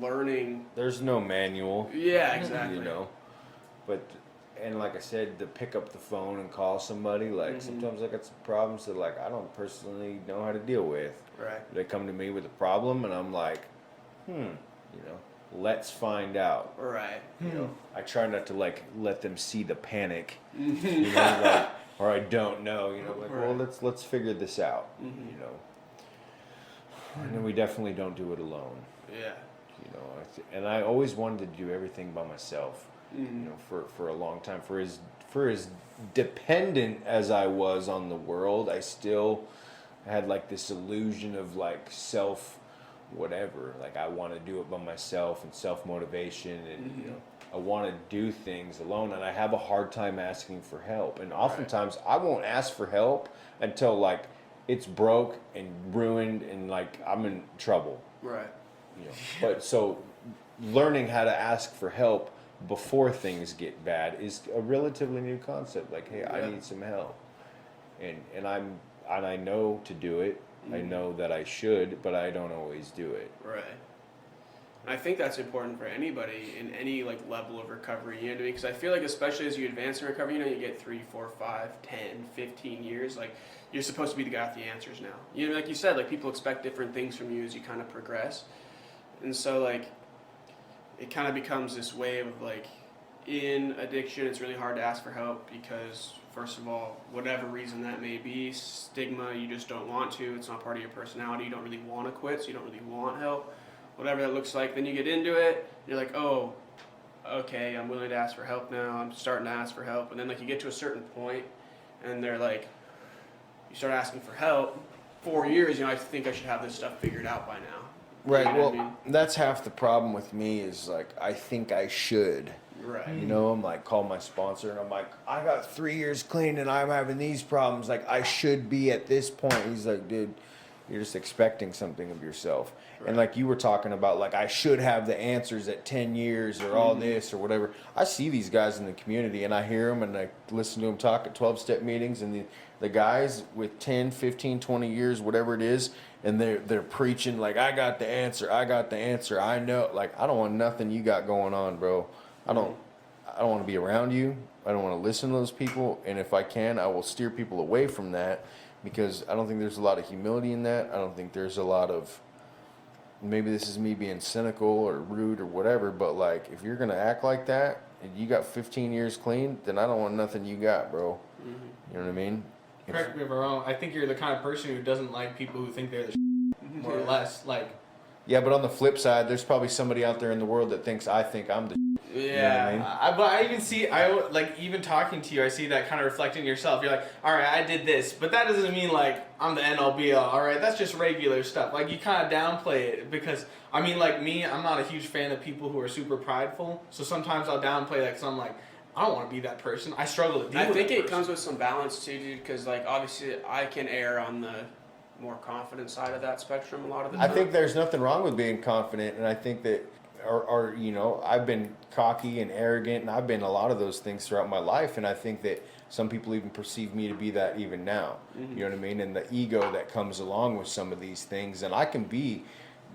learning. There's no manual. Yeah, exactly. You know, but and like I said, to pick up the phone and call somebody, like sometimes I got some problems that like I don't personally know how to deal with. Right. They come to me with a problem, and I'm like, you know, let's find out. Right. You know, I try not to like let them see the panic, you know, like, or I don't know, you know, like, well, let's figure this out, you know. And then we definitely don't do it alone. Yeah. You know, and I always wanted to do everything by myself. You know, for a long time. For as dependent as I was on the world, I still had like this illusion of like self whatever. Like I want to do it by myself and self motivation, and you know, I want to do things alone, and I have a hard time asking for help. And oftentimes I won't ask for help until like it's broke and ruined and like I'm in trouble. Right. You know, but so learning how to ask for help before things get bad is a relatively new concept. Like, hey, I need some help, and I know to do it. I know that I should, but I don't always do it. Right. I think that's important for anybody in any like level of recovery, you know what I mean? Because I feel like especially as you advance in recovery, you know, you get 3, 4, 5, 10, 15 years, like you're supposed to be the guy with the answers now. You know, like you said, like people expect different things from you as you kind of progress. And so like it kind of becomes this wave of like in addiction, it's really hard to ask for help because first of all, whatever reason that may be, stigma, you just don't want to, it's not part of your personality, you don't really want to quit, so you don't really want help. Whatever that looks like, then you get into it, you're like, oh, okay, I'm willing to ask for help now, I'm starting to ask for help, and then like you get to a certain point, and they're like, you start asking for help, 4 years, you know, I think I should have this stuff figured out by now. Right, You know well, what I mean? that's half the problem with me is like, I think I should. Right. You know, I'm like, call my sponsor, and I'm like, I got 3 years clean, and I'm having these problems. Like, I should be at this point. He's like, dude, you're just expecting something of yourself. Right. And like you were talking about, like, I should have the answers at 10 years or all this or whatever. I see these guys in the community, and I hear them, and I listen to them talk at 12-step meetings, and the guys with 10, 15, 20 years, whatever it is, and they're preaching, like, I got the answer, I know. Like, I don't want nothing you got going on, bro. I don't want to be around you. I don't want to listen to those people. And if I can, I will steer people away from that because I don't think there's a lot of humility in that. I don't think there's a lot of, maybe this is me being cynical or rude or whatever, but like if you're going to act like that and you got 15 years clean, then I don't want nothing you got, bro. You know what I mean? Correct me if I'm wrong. I think you're the kind of person who doesn't like people who think they're the more or less. Like, yeah, but on the flip side, there's probably somebody out there in the world that thinks I think I'm the yeah, you know what I mean? But I even see, like even talking to you, I see that kind of reflecting in yourself. You're like, all right, I did this, but that doesn't mean like I'm the end all be all. All right, that's just regular stuff. Like you kind of downplay it because I mean, like me, I'm not a huge fan of people who are super prideful. So sometimes I'll downplay that because I'm like, I don't want to be that person. I struggle to deal with that. I think it comes with some balance too, dude. Because like obviously I can err on the more confident side of that spectrum a lot of the time. I think there's nothing wrong with being confident, and I think that, or you know, I've been cocky and arrogant, and I've been a lot of those things throughout my life, and I think that some people even perceive me to be that even now. You know what I mean? And the ego that comes along with some of these things, and I can be,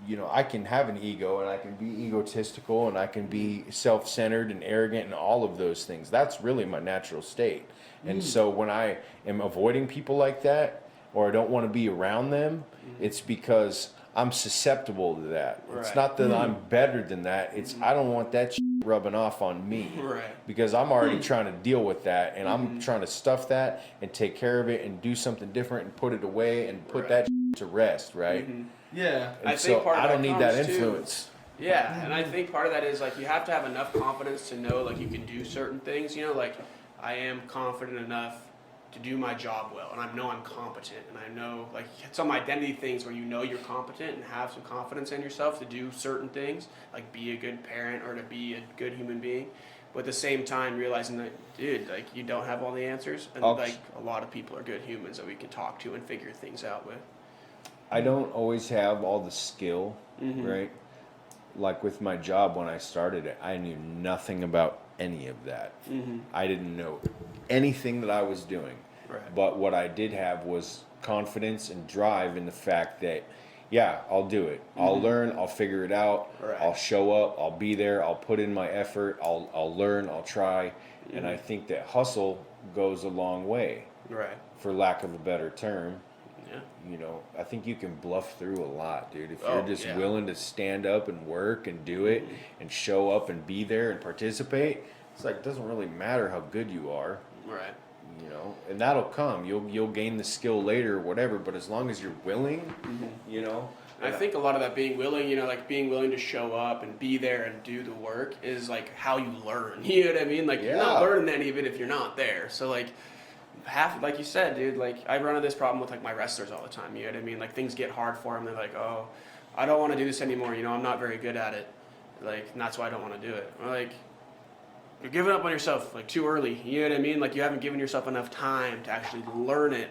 you know, I can have an ego, and I can be egotistical, and I can be self-centered and arrogant, and all of those things. That's really my natural state. And so when I am avoiding people like that, or I don't want to be around them, it's because I'm susceptible to that. Right. It's not that I'm better than that. It's I don't want that shit rubbing off on me. Right. Because I'm already trying to deal with that, and I'm trying to stuff that and take care of it and do something different and put it away and put that shit to rest, right? Yeah. And I think part of I don't need that influence. Yeah, and I think part of that is like you have to have enough confidence to know like you can do certain things. You know, like I am confident enough to do my job well, and I know I'm competent, and I know like some identity things where you know you're competent and have some confidence in yourself to do certain things, like be a good parent or to be a good human being, but at the same time realizing that, dude, like you don't have all the answers, and like a lot of people are good humans that we can talk to and figure things out with. I don't always have all the skill, right? like with my job when I started it, I knew nothing about any of that. I didn't know anything that I was doing. Right. But what I did have was confidence and drive in the fact that, yeah, I'll do it. I'll learn. I'll figure it out. Right. I'll show up. I'll be there. I'll put in my effort. I'll learn. I'll try. And I think that hustle goes a long way, Right. for lack of a better term. Yeah. You know, I think you can bluff through a lot, dude. If Oh, you're just yeah. willing to stand up and work and do it and show up and be there and participate, it's like, it doesn't really matter how good you are, Right. you know, and that'll come. You'll gain the skill later or whatever, but as long as you're willing, you know. I think a lot of that being willing, you know, like being willing to show up and be there and do the work is like how you learn. You know what I mean? Like you're not Yeah. learning any of it if you're not there. So like like you said, dude, like I run into this problem with like my wrestlers all the time. You know what I mean? Like things get hard for them. They're like, oh, I don't want to do this anymore. You know, I'm not very good at it. Like, and that's why I don't want to do it. Or like, you're giving up on yourself like too early. You know what I mean? Like you haven't given yourself enough time to actually learn it,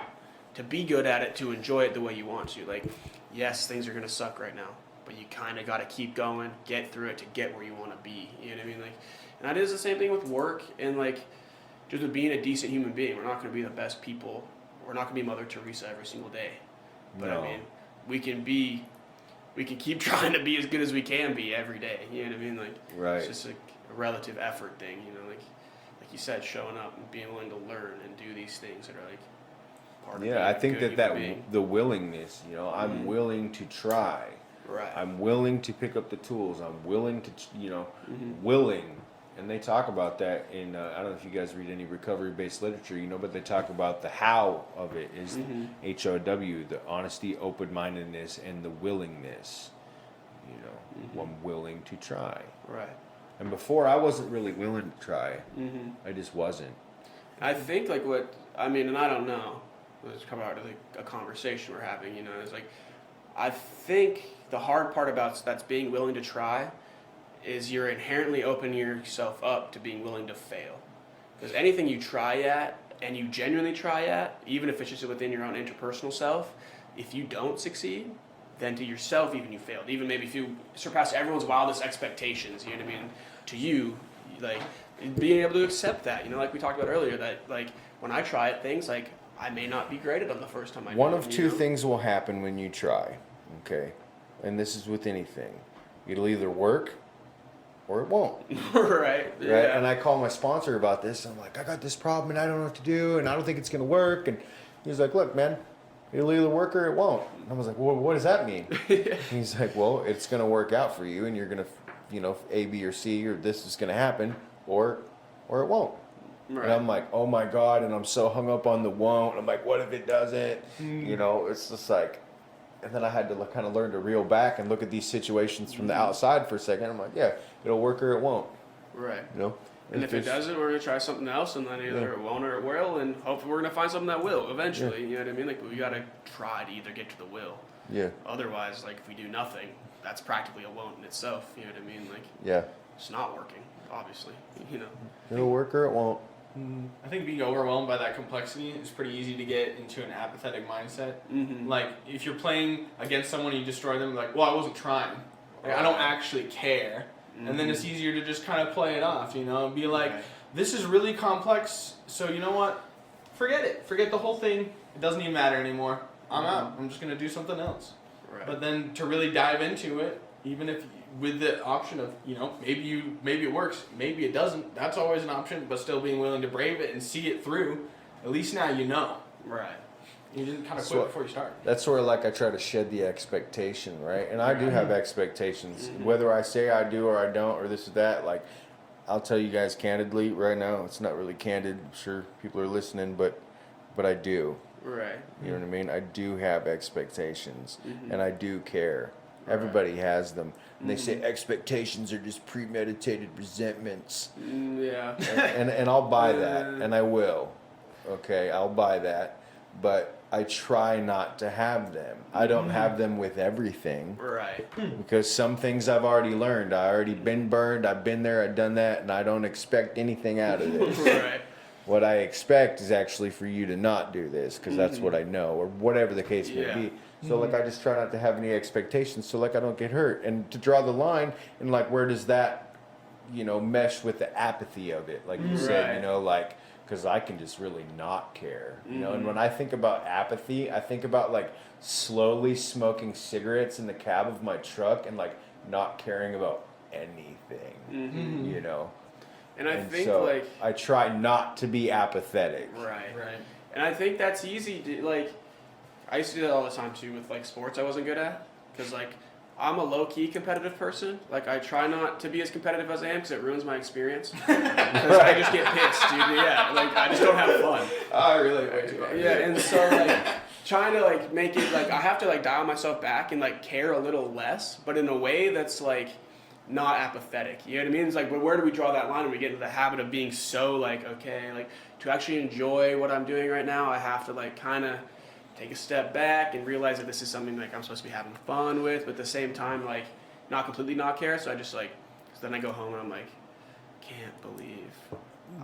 to be good at it, to enjoy it the way you want to. Like, yes, things are gonna suck right now, but you kind of got to keep going, get through it to get where you want to be. You know what I mean? Like, and that is the same thing with work and like just with being a decent human being. We're not gonna be the best people. We're not gonna be Mother Teresa every single day. But No. I mean, we can keep trying to be as good as we can be every day. You know what I mean? Like, Right. it's just like a relative effort thing. You know, like you said, showing up and being willing to learn and do these things that are like part of being Yeah, I a think good that human being. the willingness, you know, I'm willing to try. Right. I'm willing to pick up the tools. I'm willing to, you know, Mm-hmm. willing. And they talk about that in, I don't know if you guys read any recovery-based literature, you know, but they talk about the how of it is Mm-hmm. HOW, the honesty, open-mindedness, and the willingness. You know, Mm-hmm. I'm willing to try. Right. And before, I wasn't really willing to try. Mm-hmm. I just wasn't. I think like what I mean, and I don't know. Let's come out of like a conversation we're having. You know, it's like I think the hard part about that's being willing to try is you're inherently opening yourself up to being willing to fail. Because anything you try at and you genuinely try at, even if it's just within your own interpersonal self, if you don't succeed, then to yourself even you failed. Even maybe if you surpass everyone's wildest expectations, you know what I mean? To you, like being able to accept that, you know, like we talked about earlier, that like when I try at things, like I may not be great at them the first time I do One it, of you two know? things will happen when you try, okay? And this is with anything. It'll either work or it won't. Right. Yeah. Right? And I call my sponsor about this. I'm like, I got this problem and I don't know what to do and I don't think it's going to work. And he's like, look, man, it'll either work or it won't. And I was like, well, what does that mean? He's like, well, it's going to work out for you and you're going to, you know, A, B, or C, or this is going to happen or it won't. Right. And I'm like, oh my God. And I'm so hung up on the won't. I'm like, what if it doesn't? You know, it's just like, and then I had to kind of learn to reel back and look at these situations from the outside for a second. I'm like, yeah, it'll work or it won't. Right. You know? And if it doesn't, we're gonna try something else, and then either it won't or it will, and hopefully we're gonna find something that will eventually. You know what I mean? Like we gotta try to either get to the will. Yeah. Otherwise, like if we do nothing, that's practically a won't in itself. You know what I mean? Like Yeah. it's not working, obviously. You know. It'll work or it won't. I think being overwhelmed by that complexity is pretty easy to get into an apathetic mindset. Mm-hmm. Like if you're playing against someone and you destroy them, like, well, I wasn't trying. Like, I don't actually care. And then it's easier to just kind of play it off, you know, and be like, Right. this is really complex, so you know what? Forget it. Forget the whole thing. It doesn't even matter anymore. I'm out. I'm just going to do something else. Right. But then to really dive into it, even if with the option of, you know, maybe it works, maybe it doesn't. That's always an option, but still being willing to brave it and see it through. At least now you know. Right. You didn't kind of So- quit before you start. That's where like I try to shed the expectation, right? And I do have expectations. Whether I say I do or I don't or this or that, like I'll tell you guys candidly right now, it's not really candid. I'm sure people are listening, but I do. Right. You know what I mean? I do have expectations and I do care. Everybody has them. And they say expectations are just premeditated resentments. Yeah. And I'll buy that, and I will. Okay, I'll buy that. But I try not to have them. I don't have them with everything. Right. Because some things I've already learned. I already been burned, I've been there, I've done that, and I don't expect anything out of it. Right. what I expect is actually for you to not do this because that's what I know, or whatever the case may be. So like I just try not to have any expectations, so like I don't get hurt, and to draw the line, and like where does that, mesh with the apathy of it, like you said, like. Because I can just really not care, And when I think about apathy, I think about like slowly smoking cigarettes in the cab of my truck and like not caring about anything, And I think so like I try not to be apathetic. right. And I think that's easy to like. I used to do that all the time too with like sports I wasn't good at because like I'm a low-key competitive person. Like, I try not to be as competitive as I am because it ruins my experience. Because I just get pissed, dude. Yeah, like, I just don't have fun. I really way too hard. Yeah, and so, like, trying to, like, make it, like, I have to, like, dial myself back and, like, care a little less, but in a way that's, like, not apathetic. You know what I mean? It's like, but where do we draw that line when we get into the habit of being so, like, okay, like, to actually enjoy what I'm doing right now, I have to, like, kind of take a step back and realize that this is something like I'm supposed to be having fun with, but at the same time, like, not completely not care. So I just like, so then I go home and I'm like, can't believe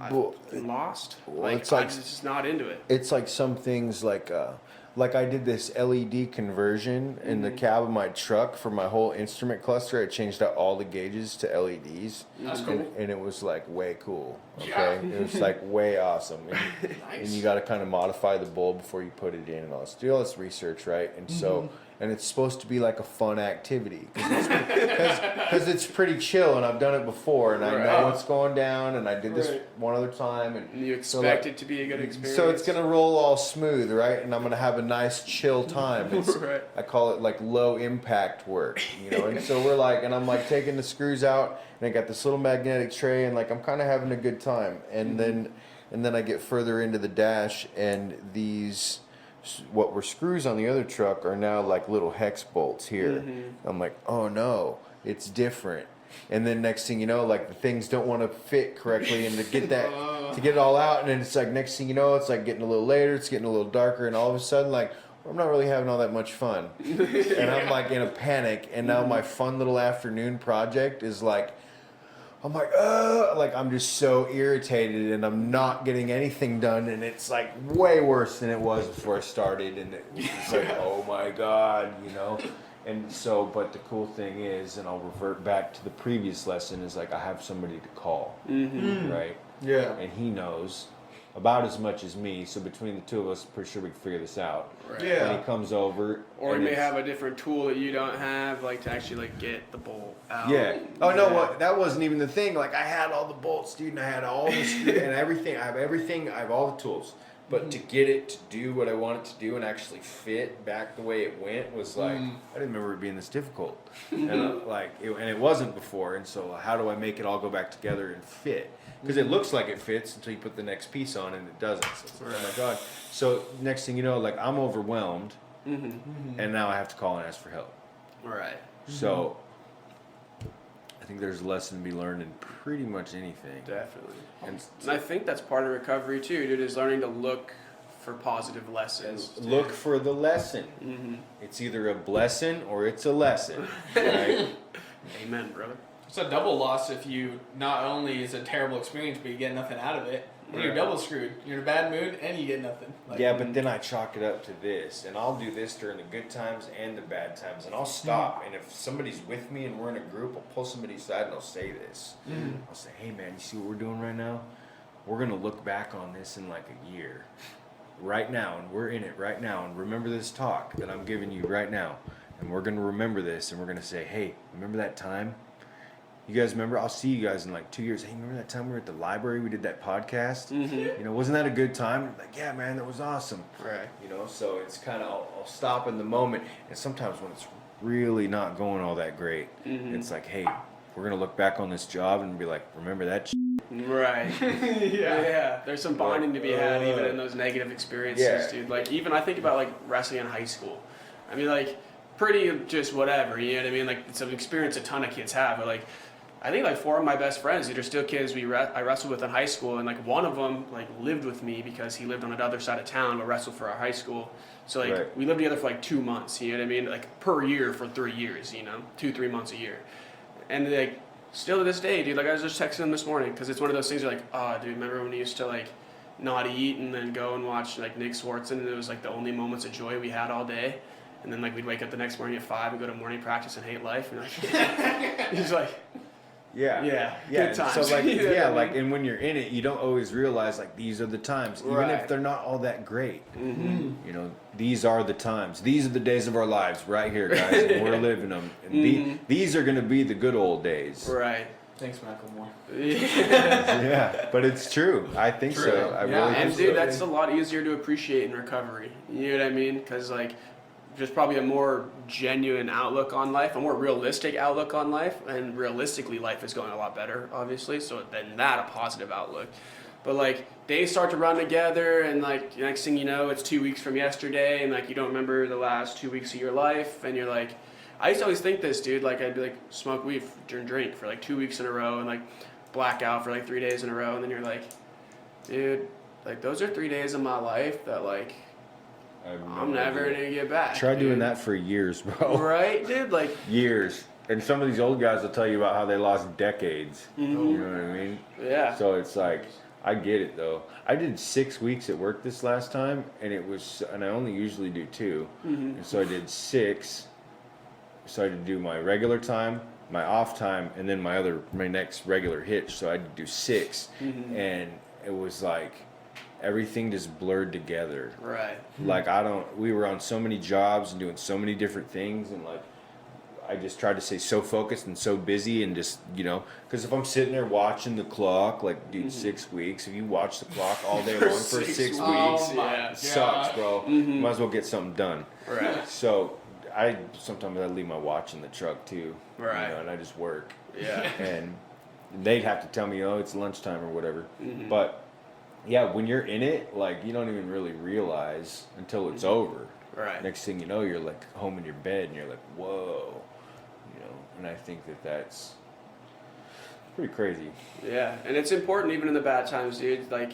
I've lost. Well, like, I'm just not into it. It's like some things like I did this LED conversion in the cab of my truck for my whole instrument cluster. I changed out all the gauges to LEDs. That's cool. And it was like way cool. Okay, it was like way awesome. And, and you got to kind of modify the bulb before you put it in and all this. Do all this research, right? And so, and it's supposed to be like a fun activity because it's pretty chill, and I've done it before, and I know what's going down, and I did this one other time, and you expect it to be a good experience. So it's gonna roll all smooth, right? And I'm gonna have a nice chill time. I call it like low impact work, And so we're like, and I'm like taking the screws out, and I got this little magnetic tray, and like I'm kind of having a good time, and then I get further into the dash, and these. What were screws on the other truck are now like little hex bolts here. I'm like, oh no, it's different. And then next thing you know, like the things don't want to fit correctly, and to get it all out, and then it's like next thing you know, it's like getting a little later, it's getting a little darker, and all of a sudden, like I'm not really having all that much fun, and I'm like in a panic. And now my fun little afternoon project is like. I'm like I'm just so irritated, and I'm not getting anything done, and it's like way worse than it was before I started, and it's like, oh my God, And so, but the cool thing is, and I'll revert back to the previous lesson, is like I have somebody to call, right? Yeah. And he knows about as much as me, so between the two of us, I'm pretty sure we can figure this out. Right. Yeah. And he comes over, or you may have a different tool that you don't have, like to actually like get the bolt out. Yeah. Oh no, what? That wasn't even the thing. Like I had all the bolts, dude, and I had all the screws and everything. I have everything. I have all the tools. But to get it to do what I want it to do and actually fit back the way it went was like I didn't remember it being this difficult, and it wasn't before. And so how do I make it all go back together and fit? Because it looks like it fits until you put the next piece on and it doesn't. So it's like, oh my God. So next thing you know, like I'm overwhelmed, and now I have to call and ask for help. Right. So I think there's a lesson to be learned in pretty much anything. Definitely. And I think that's part of recovery too, dude, is learning to look for positive lessons. Look for the lesson. It's either a blessing or it's a lesson. Right? Amen, brother. It's a double loss if you not only is a terrible experience, but you get nothing out of it. And you're double screwed. You're in a bad mood and you get nothing. Yeah, but then I chalk it up to this, and I'll do this during the good times and the bad times, and I'll stop. And if somebody's with me and we're in a group, I'll pull somebody aside and I'll say this. I'll say, "Hey, man, you see what we're doing right now? We're gonna look back on this in like a year, right now, and we're in it right now. And remember this talk that I'm giving you right now, and we're gonna remember this, and we're gonna say, hey, remember that time?" You guys remember? I'll see you guys in like 2 years. Hey, remember that time we were at the library? We did that podcast. Wasn't that a good time? Like, yeah, man, that was awesome. Right. So it's kind of I'll stop in the moment, and sometimes when it's really not going all that great, it's like, hey, we're gonna look back on this job and be like, remember that? Right. Yeah. There's some bonding to be had even in those negative experiences, dude. Like even I think about like wrestling in high school. I mean, like pretty just whatever. You know what I mean? Like it's an experience a ton of kids have, but like. I think like 4 of my best friends, these are still kids I wrestled with in high school, and like one of them like lived with me because he lived on the other side of town but wrestled for our high school. So like we lived together for like 2 months, you know what I mean? Like per year for 3 years, 2-3 months a year. And like still to this day, dude, like I was just texting him this morning because it's one of those things you're like, oh dude, remember when you used to like not eat and then go and watch like Nick Swartzen, and it was like the only moments of joy we had all day. And then like we'd wake up the next morning at 5 and go to morning practice and hate life. And like, he's like, yeah, good times. So like, You know yeah, what I like, mean? and when you're in it, you don't always realize like these are the times, even Right. if they're not all that great. You know, these are the times. These are the days of our lives, right here, guys, and we're living them. And these are going to be the good old days. Right. Thanks, Macklemore. Yeah, but it's true. I think True. so. I Yeah, really And think dude, so. that's a lot easier to appreciate in recovery. You know what I mean? Because like, there's probably a more genuine outlook on life, a more realistic outlook on life, and realistically, life is going a lot better, obviously. So then that a positive outlook. But like days start to run together, and like next thing you know, it's 2 weeks from yesterday, and like you don't remember the last 2 weeks of your life, and you're like, I used to always think this, dude. Like I'd be like smoke weed, drink for like 2 weeks in a row, and like black out for like 3 days in a row, and then you're like, dude, like those are 3 days of my life that like I'm never gonna get back. Try doing dude. that for years, bro. Right, dude? Like, Years. And some of these old guys will tell you about how they lost decades. You know what I mean? yeah. So it's like, I get it though. I did 6 weeks at work this last time, and I only usually do 2. And so I did 6. So I had to do my regular time, my off time, and then my next regular hitch. So I had to do 6. And it was like, everything just blurred together. Right. Like we were on so many jobs and doing so many different things, and like I just tried to stay so focused and so busy, and just, you know, because if I'm sitting there watching the clock, like, dude, 6 weeks, if you watch the clock all day long for 6 weeks, Oh my it sucks, bro. You might as well get something done. Right. So sometimes I leave my watch in the truck too, Right. you know, and I just work, Yeah. and they'd have to tell me, oh, it's lunchtime or whatever, but yeah, when you're in it, like, you don't even really realize until it's over. Right. Next thing you know, you're like home in your bed, and you're like, whoa, you know. And I think that's pretty crazy. Yeah. And it's important even in the bad times, dude. Like,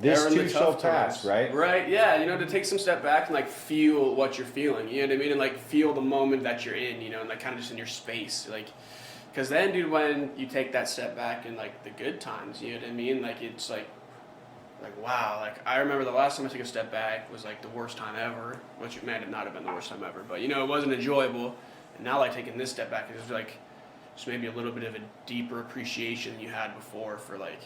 This or in the too shall tough pass, times. right? Right. Yeah. You know, to take some step back and like feel what you're feeling. You know what I mean? And like feel the moment that you're in. You know, and like kind of just in your space. Like, because then, dude, when you take that step back in like the good times, you know what I mean? Like it's like wow, like I remember the last time I took a step back was like the worst time ever, which it might not have been the worst time ever, but you know, it wasn't enjoyable. And now like taking this step back is like just maybe a little bit of a deeper appreciation than you had before for like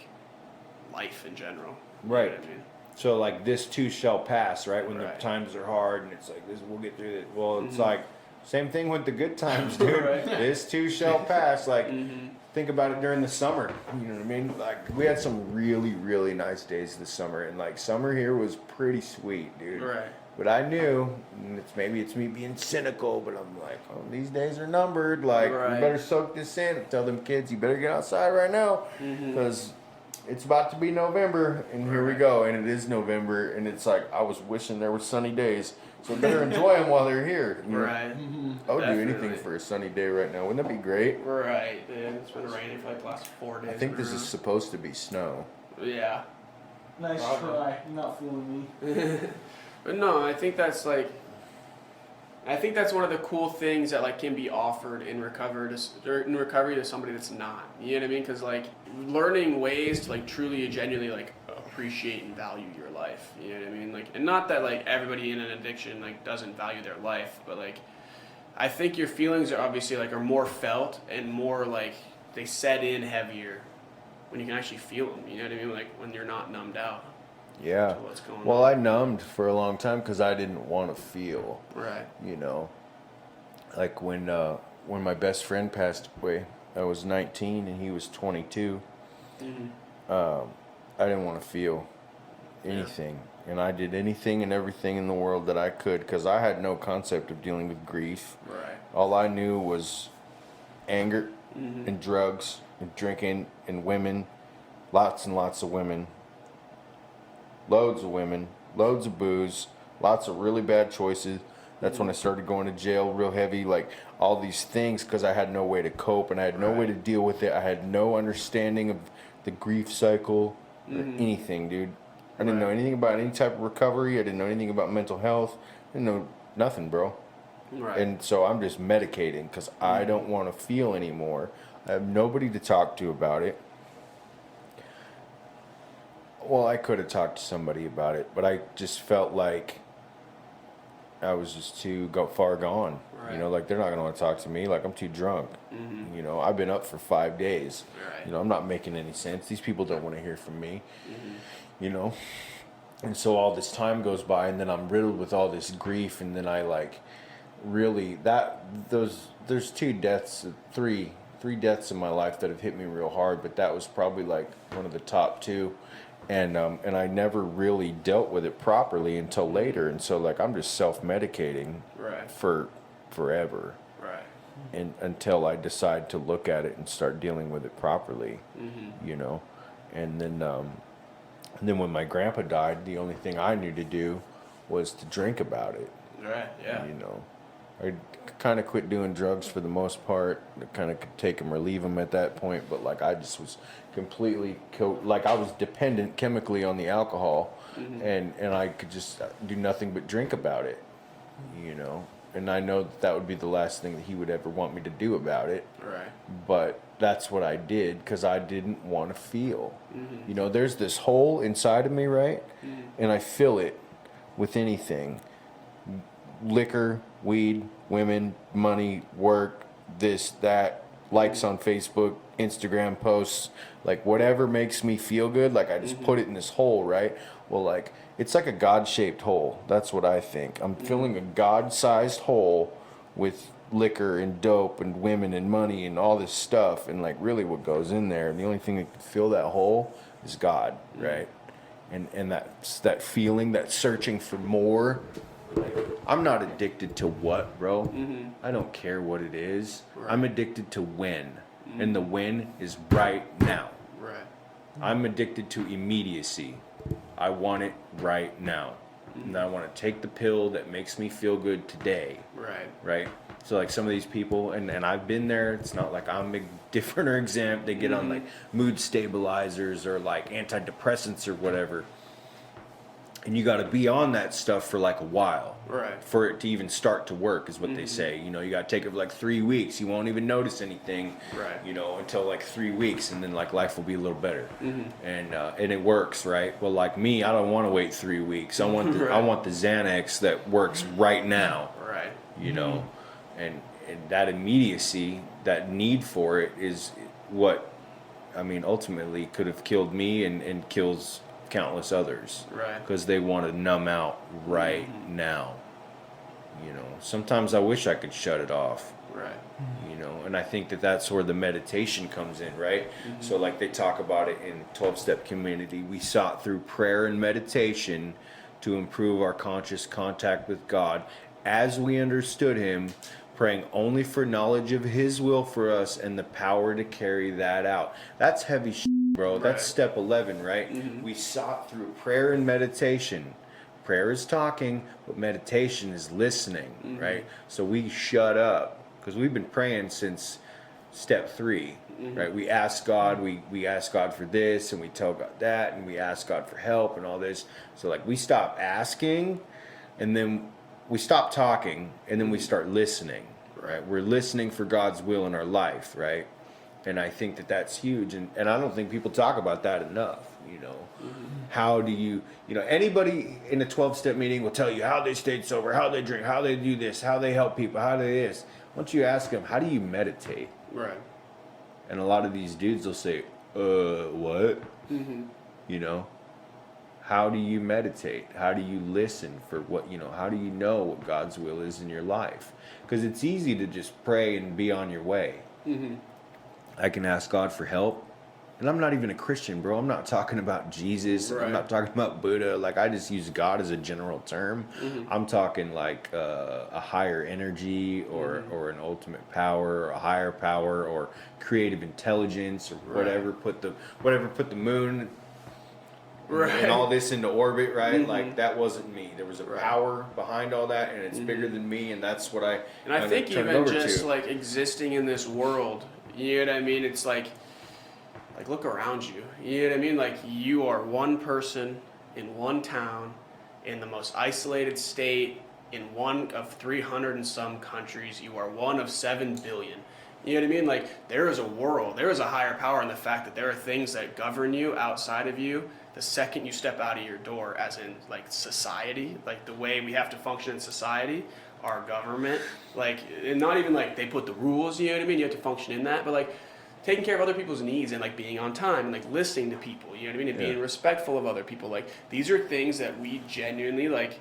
life in general. Right. You know what I mean? So like this too shall pass, right? When Right. the times are hard, and it's like this, we'll get through it. Well, it's like same thing with the good times, dude. Right. This too shall pass. Like think about it during the summer. You know what I mean? Like we had some really, really nice days this summer, and like summer here was pretty sweet, dude. Right. But I knew, and maybe it's me being cynical, but I'm like, oh, these days are numbered. Like, Right. you better soak this in. Tell them kids, you better get outside right now, because it's about to be November, and here we go. And it is November, and it's like I was wishing there were sunny days, so we better enjoy them while they're here. You know? Right. I would do Definitely. anything for a sunny day right now. Wouldn't that be great? Right, dude. It's been raining for like the last 4 days. I think in a this row. is supposed to be snow. Yeah. Nice Probably. try. You're not fooling me. But no, I think that's one of the cool things that like can be offered in recovery to somebody that's not. You know what I mean? Because like learning ways to like truly and genuinely like appreciate and value your life. You know what I mean? Like, and not that like everybody in an addiction like doesn't value their life, but like I think your feelings are obviously like are more felt and more like they set in heavier when you can actually feel them. You know what I mean? Like when you're not numbed out Yeah. to what's going Well, on. I numbed for a long time because I didn't want to feel. Right. You know, like when my best friend passed away, I was 19 and he was 22. I didn't want to feel anything, and I did anything and everything in the world that I could because I had no concept of dealing with grief. Right. All I knew was anger and drugs and drinking and women, lots and lots of women, loads of booze, lots of really bad choices. That's when I started going to jail real heavy, like all these things, because I had no way to cope and I had no way to deal with it. I had no understanding of the grief cycle or anything, dude. I didn't know anything about any type of recovery. I didn't know anything about mental health. I didn't know nothing, bro. Right. And so I'm just medicating because I don't want to feel anymore. I have nobody to talk to about it. Well, I could have talked to somebody about it, but I just felt like I was just too far gone. Right. You know, like they're not gonna want to talk to me. Like I'm too drunk. Mm-hmm. You know, I've been up for 5 days. Right. You know, I'm not making any sense. These people don't want to hear from me. Mm-hmm. You know, and so all this time goes by, and then I'm riddled with all this grief, and then I like really there's three deaths in my life that have hit me real hard, but that was probably like one of the top two. And I never really dealt with it properly until later, and so like I'm just self-medicating Right. for forever, Right. and until I decide to look at it and start dealing with it properly, Mm-hmm. you know. And then when my grandpa died, the only thing I knew to do was to drink about it. Right. Yeah. You know, I kind of quit doing drugs for the most part. I kind of could take them or leave them at that point, but like I just was completely like I was dependent chemically on the alcohol, and I could just do nothing but drink about it, you know. And I know that would be the last thing that he would ever want me to do about it. Right. But that's what I did because I didn't want to feel. Mm-hmm. You know, there's this hole inside of me, right? Mm-hmm. And I fill it with anything. Liquor, weed, women, money, work, this, that, likes on Facebook, Instagram posts, like whatever makes me feel good, like I just put it in this hole, right? Well, like it's like a God-shaped hole. That's what I think. I'm filling a God-sized hole with liquor and dope and women and money and all this stuff, and like really what goes in there, and the only thing that can fill that hole is God, right? And that feeling, that searching for more. I'm not addicted to what, bro. I don't care what it is. Right. I'm addicted to when, and the when is right now. Right. I'm addicted to immediacy. I want it right now. And I want to take the pill that makes me feel good today. Right. Right? So like some of these people, and I've been there, it's not like I'm different or exempt. They get on like mood stabilizers or like antidepressants or whatever. And you got to be on that stuff for like a while. Right. For it to even start to work is what they say. You know, you got to take it for like 3 weeks. You won't even notice anything, Right. you know, until like 3 weeks, and then like life will be a little better. And it works, right? Well, like me, I don't want to wait 3 weeks. I want the, I Right. want the Xanax that works right now, Right. you know, and that immediacy, that need for it is what, I mean, ultimately could have killed me and kills countless others. Right. Because they want to numb out right now. You know, sometimes I wish I could shut it off. Right. You know, and I think that that's where the meditation comes in, right? So like they talk about it in 12-step community, we sought through prayer and meditation to improve our conscious contact with God as we understood him, praying only for knowledge of his will for us and the power to carry that out. That's heavy shit, bro. Right. That's step 11, right? We sought through prayer and meditation. Prayer is talking, but meditation is listening, right? So we shut up because we've been praying since step 3, right? We ask God, we ask God for this, and we tell God that, and we ask God for help and all this. So like we stop asking, and then we stop talking, and then we start listening, right? We're listening for God's will in our life, right? And I think that that's huge, and I don't think people talk about that enough, you know. How do you know, anybody in a 12-step meeting will tell you how they stayed sober, how they drink, how they do this, how they help people, how they this. Once you ask them, how do you meditate? Right. And a lot of these dudes will say, what? You know? How do you meditate? How do you listen for what, you know, how do you know what God's will is in your life? Because it's easy to just pray and be on your way. I can ask God for help. And I'm not even a Christian, bro. I'm not talking about Jesus. Right. I'm not talking about Buddha. Like, I just use God as a general term. I'm talking like a higher energy or an ultimate power or a higher power or creative intelligence or whatever put the moon and all this into orbit, right? Like, that wasn't me. There was a power behind all that, and it's bigger than me, and that's what I And I think turned it even over just to. like existing in this world, you know what I mean? It's like look around you. You know what I mean? Like you are one person in one town in the most isolated state in one of 300 and some countries. You are one of 7 billion. You know what I mean? Like, there is a world, there is a higher power in the fact that there are things that govern you outside of you the second you step out of your door, as in, like, society, like the way we have to function in society, our government, like, and not even like they put the rules, you know what I mean? You have to function in that, but like taking care of other people's needs and like being on time and like listening to people, you know what I mean? And being respectful of other people. Like, these are things that we genuinely like.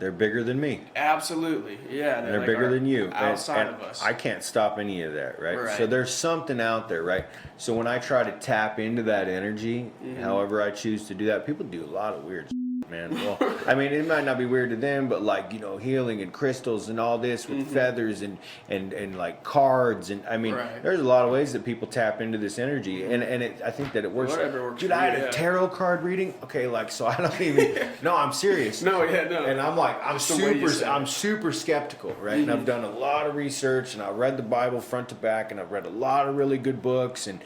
They're bigger than me. Absolutely, yeah. They're like bigger than you. outside and of us. I can't stop any of that, right? Right. So there's something out there, right? So when I try to tap into that energy, however I choose to do that, people do a lot of weird shit, man. Well, I mean, it might not be weird to them, but like, you know, healing and crystals and all this with feathers and like cards, and I mean, there's a lot of ways that people tap into this energy, and I think that it works. Whatever works Dude, for I had you, a yeah. tarot card reading. Okay, like, so I don't even. No, I'm serious. No. And I'm like, Just the way you said I'm it. super skeptical, right? And I've done a lot of research, and I've read the Bible front to back, and I've read a lot of really good books, and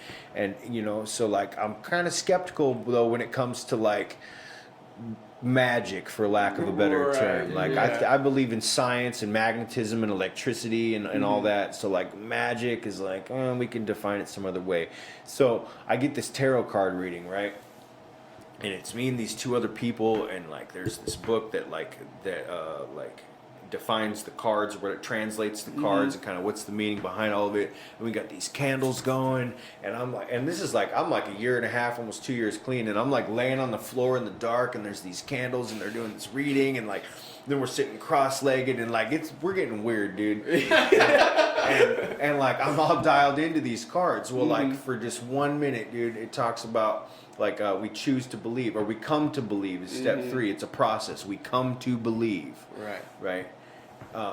you know, so like I'm kind of skeptical though when it comes to like magic, for lack of a better term. Like I believe in science and magnetism and electricity and all that. So like magic is like, we can define it some other way. So I get this tarot card reading, right? And it's me and these two other people, and like there's this book that defines the cards, where it translates the cards and kind of what's the meaning behind all of it. And we got these candles going, and I'm like, and this is like, I'm like a year and a half, almost 2 years clean, and I'm like laying on the floor in the dark, and there's these candles, and they're doing this reading, and like then we're sitting cross-legged, and like we're getting weird, dude. and like I'm all dialed into these cards. Well, like for just 1 minute, dude, it talks about like we choose to believe, or we come to believe is step 3. It's a process. We come to believe. Right.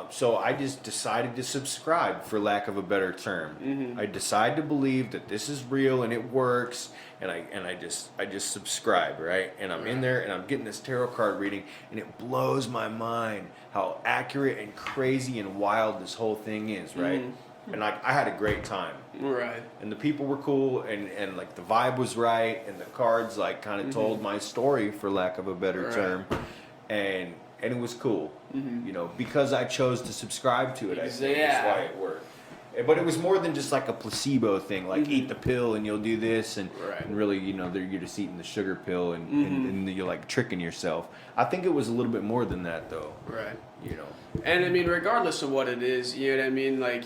So I just decided to subscribe, for lack of a better term. I decide to believe that this is real and it works, and I just subscribe, right? And I'm in there, and I'm getting this tarot card reading, and it blows my mind how accurate and crazy and wild this whole thing is, right? And like I had a great time. Right. And the people were cool, and like the vibe was right, and the cards like kind of told my story, for lack of a better term, and it was cool, you know, because I chose to subscribe to it. I think that's why it worked. But it was more than just like a placebo thing, like eat the pill and you'll do this, and really, you know, you're just eating the sugar pill, and you're like tricking yourself. I think it was a little bit more than that, though. Right. You know. And I mean, regardless of what it is, you know what I mean, like,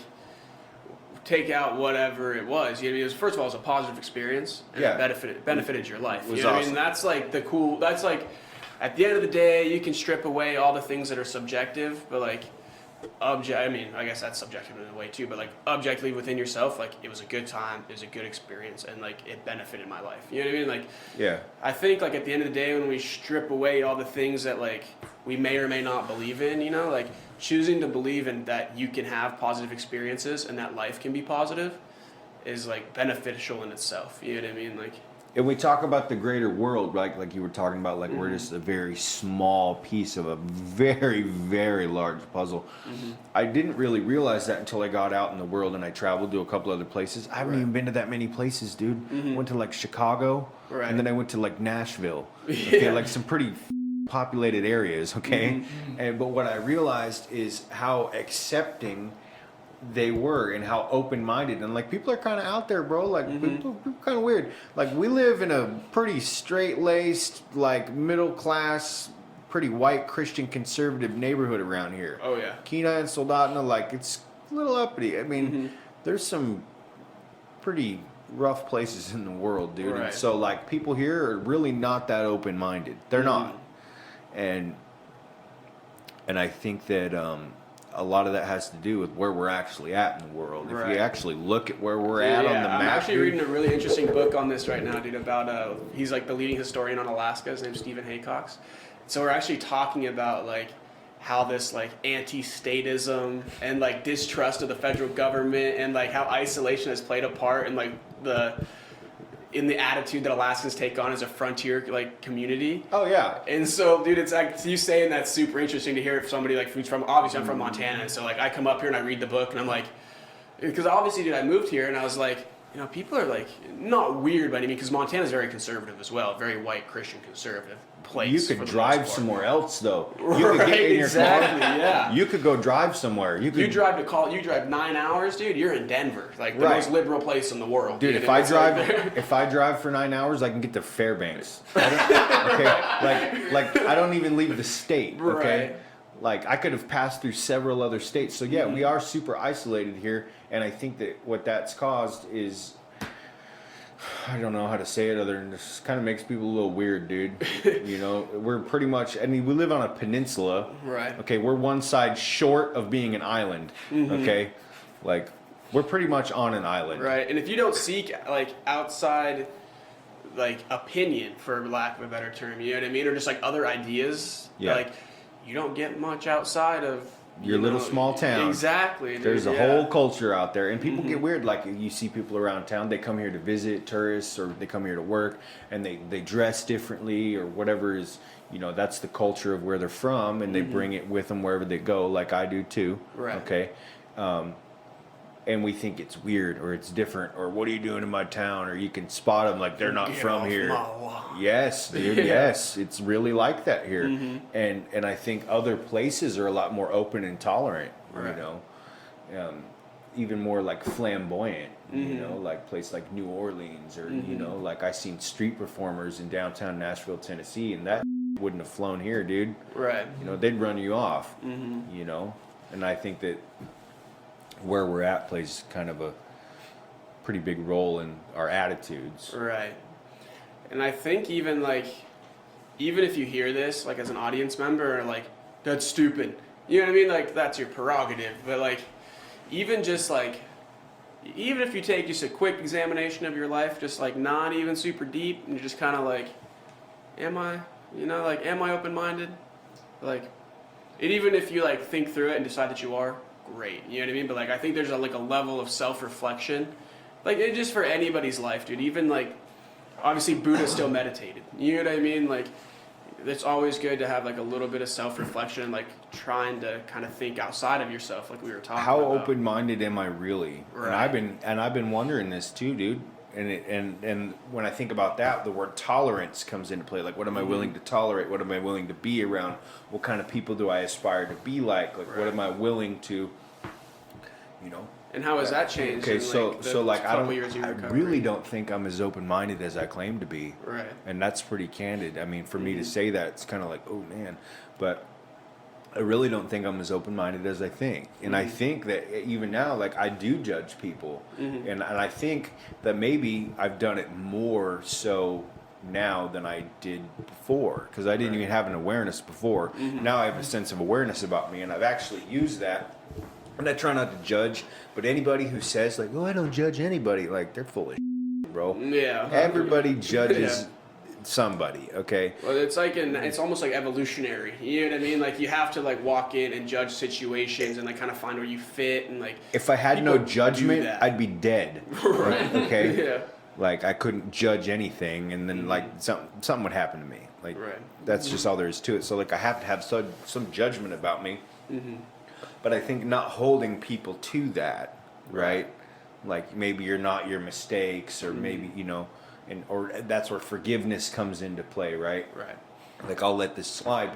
take out whatever it was. You know, it was, first of all, it was a positive experience, and it benefited your life. It was you know what I awesome. mean? That's like the cool. That's like, at the end of the day, you can strip away all the things that are subjective, but like, I mean, I guess that's subjective in a way too, but like objectively within yourself, like it was a good time, it was a good experience, and like it benefited my life. You know what I mean? Like, I think like at the end of the day, when we strip away all the things that like we may or may not believe in, you know, like choosing to believe in that you can have positive experiences and that life can be positive is like beneficial in itself. You know what I mean? Like, and we talk about the greater world, right? Like you were talking about, like we're just a very small piece of a very, very large puzzle. I didn't really realize that until I got out in the world and I traveled to a couple other places. I haven't even been to that many places, dude. Went to like Chicago, and then I went to like Nashville. Okay, like some pretty populated areas, okay? But what I realized is how accepting they were, and how open-minded, and like people are kind of out there, bro. Like people kind of weird. Like we live in a pretty straight-laced, like middle-class, pretty white Christian conservative neighborhood around here. oh yeah. Kenai and Soldotna, like it's a little uppity. I mean, there's some pretty rough places in the world, dude. And so like people here are really not that open-minded. They're not, and I think that a lot of that has to do with where we're actually at in the world. If you actually look at where we're at on the map. I'm actually reading a really interesting book on this right now, dude, about, he's like the leading historian on Alaska. His name's Stephen Haycox. So we're actually talking about like how this like anti-statism and like distrust of the federal government and like how isolation has played a part in like in the attitude that Alaskans take on as a frontier like community. Oh yeah. And so, dude, it's like you saying that's super interesting to hear if somebody like who's from, obviously I'm from Montana, and so like I come up here and I read the book and I'm like, because obviously, dude, I moved here and I was like, you know, people are like not weird by any means, because Montana's very conservative as well, very white Christian conservative place. You for could the drive most part. somewhere else though. You Right, could get in your exactly, car. yeah. You could go drive somewhere. You could You drive 9 hours, dude. You're in Denver, like the Right. most liberal place in the world. Dude, dude, if and I it's like drive if I drive for 9 hours, I can get to Fairbanks. Okay, like I don't even leave the state. Okay, Right. like I could have passed through several other states. So yeah, we are super isolated here, and I think that what that's caused is, I don't know how to say it other than this kind of makes people a little weird, dude. You know, we're pretty much, I mean, we live on a peninsula. Right. Okay, we're one side short of being an island. Okay, like we're pretty much on an island. Right, and if you don't seek like outside, like opinion, for lack of a better term, you know what I mean, or just like other ideas, Yeah. like you don't get much outside of Your you little know, small town. Exactly. Dude, There's a yeah. whole culture out there, and people get weird. Like you see people around town, they come here to visit tourists, or they come here to work, and they dress differently, or whatever is, you know, that's the culture of where they're from, and they bring it with them wherever they go, like I do too. Right. Okay. And we think it's weird, or it's different, or what are you doing in my town, or you can spot them like they're not Get from off here. my lawn. Yes, dude. Yeah. Yes, it's really like that here, and I think other places are a lot more open and tolerant. Right. You know, even more like flamboyant. You know, like place like New Orleans, or you know, like I seen street performers in downtown Nashville, Tennessee, and that wouldn't have flown here, dude. Right. You know, they'd run you off. You know, and I think that where we're at plays kind of a pretty big role in our attitudes. Right. And I think even if you hear this, like as an audience member, like, that's stupid. You know what I mean? Like, that's your prerogative. But like, even if you take just a quick examination of your life, just like not even super deep, and you're just kind of like, am I open-minded? Like, and even if you like think through it and decide that you are, great. You know what I mean? But like, I think there's a level of self-reflection, like it just for anybody's life, dude. Even like, obviously Buddha still meditated. You know what I mean? Like, it's always good to have like a little bit of self-reflection and like trying to kind of think outside of yourself, like we were talking How about. open-minded am I really? Right. And I've been wondering this too, dude. And when I think about that, the word tolerance comes into play. Like, what am I willing to tolerate? What am I willing to be around? What kind of people do I aspire to be like? Like, what am I willing to, you know? And how has that changed? Okay, in, so like I couple years of I recovery? really don't think I'm as open-minded as I claim to be. Right. And that's pretty candid. I mean, for me to say that, it's kind of like, oh man, but I really don't think I'm as open-minded as I think. And I think that even now, like, I do judge people. And I think that maybe I've done it more so now than I did before, because I didn't even have an awareness before. Now I have a sense of awareness about me, and I've actually used that. And I try not to judge, but anybody who says like, "Oh, I don't judge anybody," like they're full of shit, bro. Yeah. Everybody judges Yeah. somebody, okay? Well, it's almost like evolutionary. You know what I mean? Like, you have to like walk in and judge situations and like kind of find where you fit, and like. If I had no people do judgment, that. I'd be dead. Right. Okay? Yeah. Like I couldn't judge anything, and then like something would happen to me. Like Right. that's just all there is to it. So like I have to have some judgment about me. But I think not holding people to that, right? Like maybe you're not your mistakes, or maybe you know, or that's where forgiveness comes into play, right? Right. Like I'll let this slide,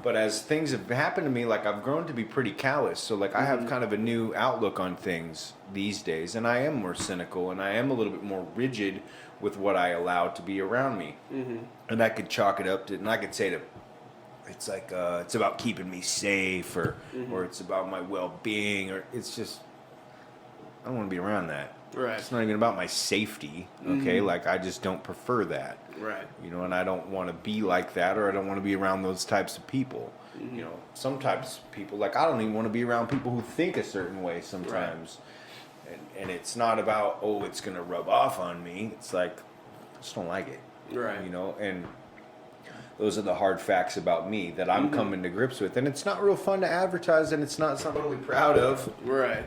but as things have happened to me, like I've grown to be pretty callous. So like I have kind of a new outlook on things these days, and I am more cynical, and I am a little bit more rigid with what I allow to be around me. And I could chalk it up to, and I could say to, it's like it's about keeping me safe, or it's about my well-being, or it's just I don't want to be around that. Right. It's not even about my safety, okay? Like I just don't prefer that. Right. You know, and I don't want to be like that, or I don't want to be around those types of people. You know, some types of people, like I don't even want to be around people who think a certain way sometimes. And it's not about, oh, it's going to rub off on me. It's like, I just don't like it. Right. You know, and those are the hard facts about me that I'm coming to grips with. And it's not real fun to advertise, and it's not something I'm really proud of. Right.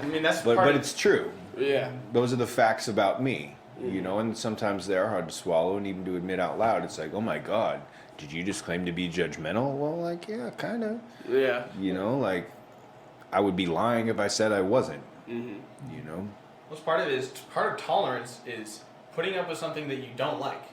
I mean, that's But it's true. Yeah. Those are the facts about me, you know, and sometimes they are hard to swallow, and even to admit out loud. It's like, oh my God, did you just claim to be judgmental? Well, like, yeah, kind of. Yeah. You know, like, I would be lying if I said I wasn't, you know. What's part of it is part of tolerance is putting up with something that you don't like.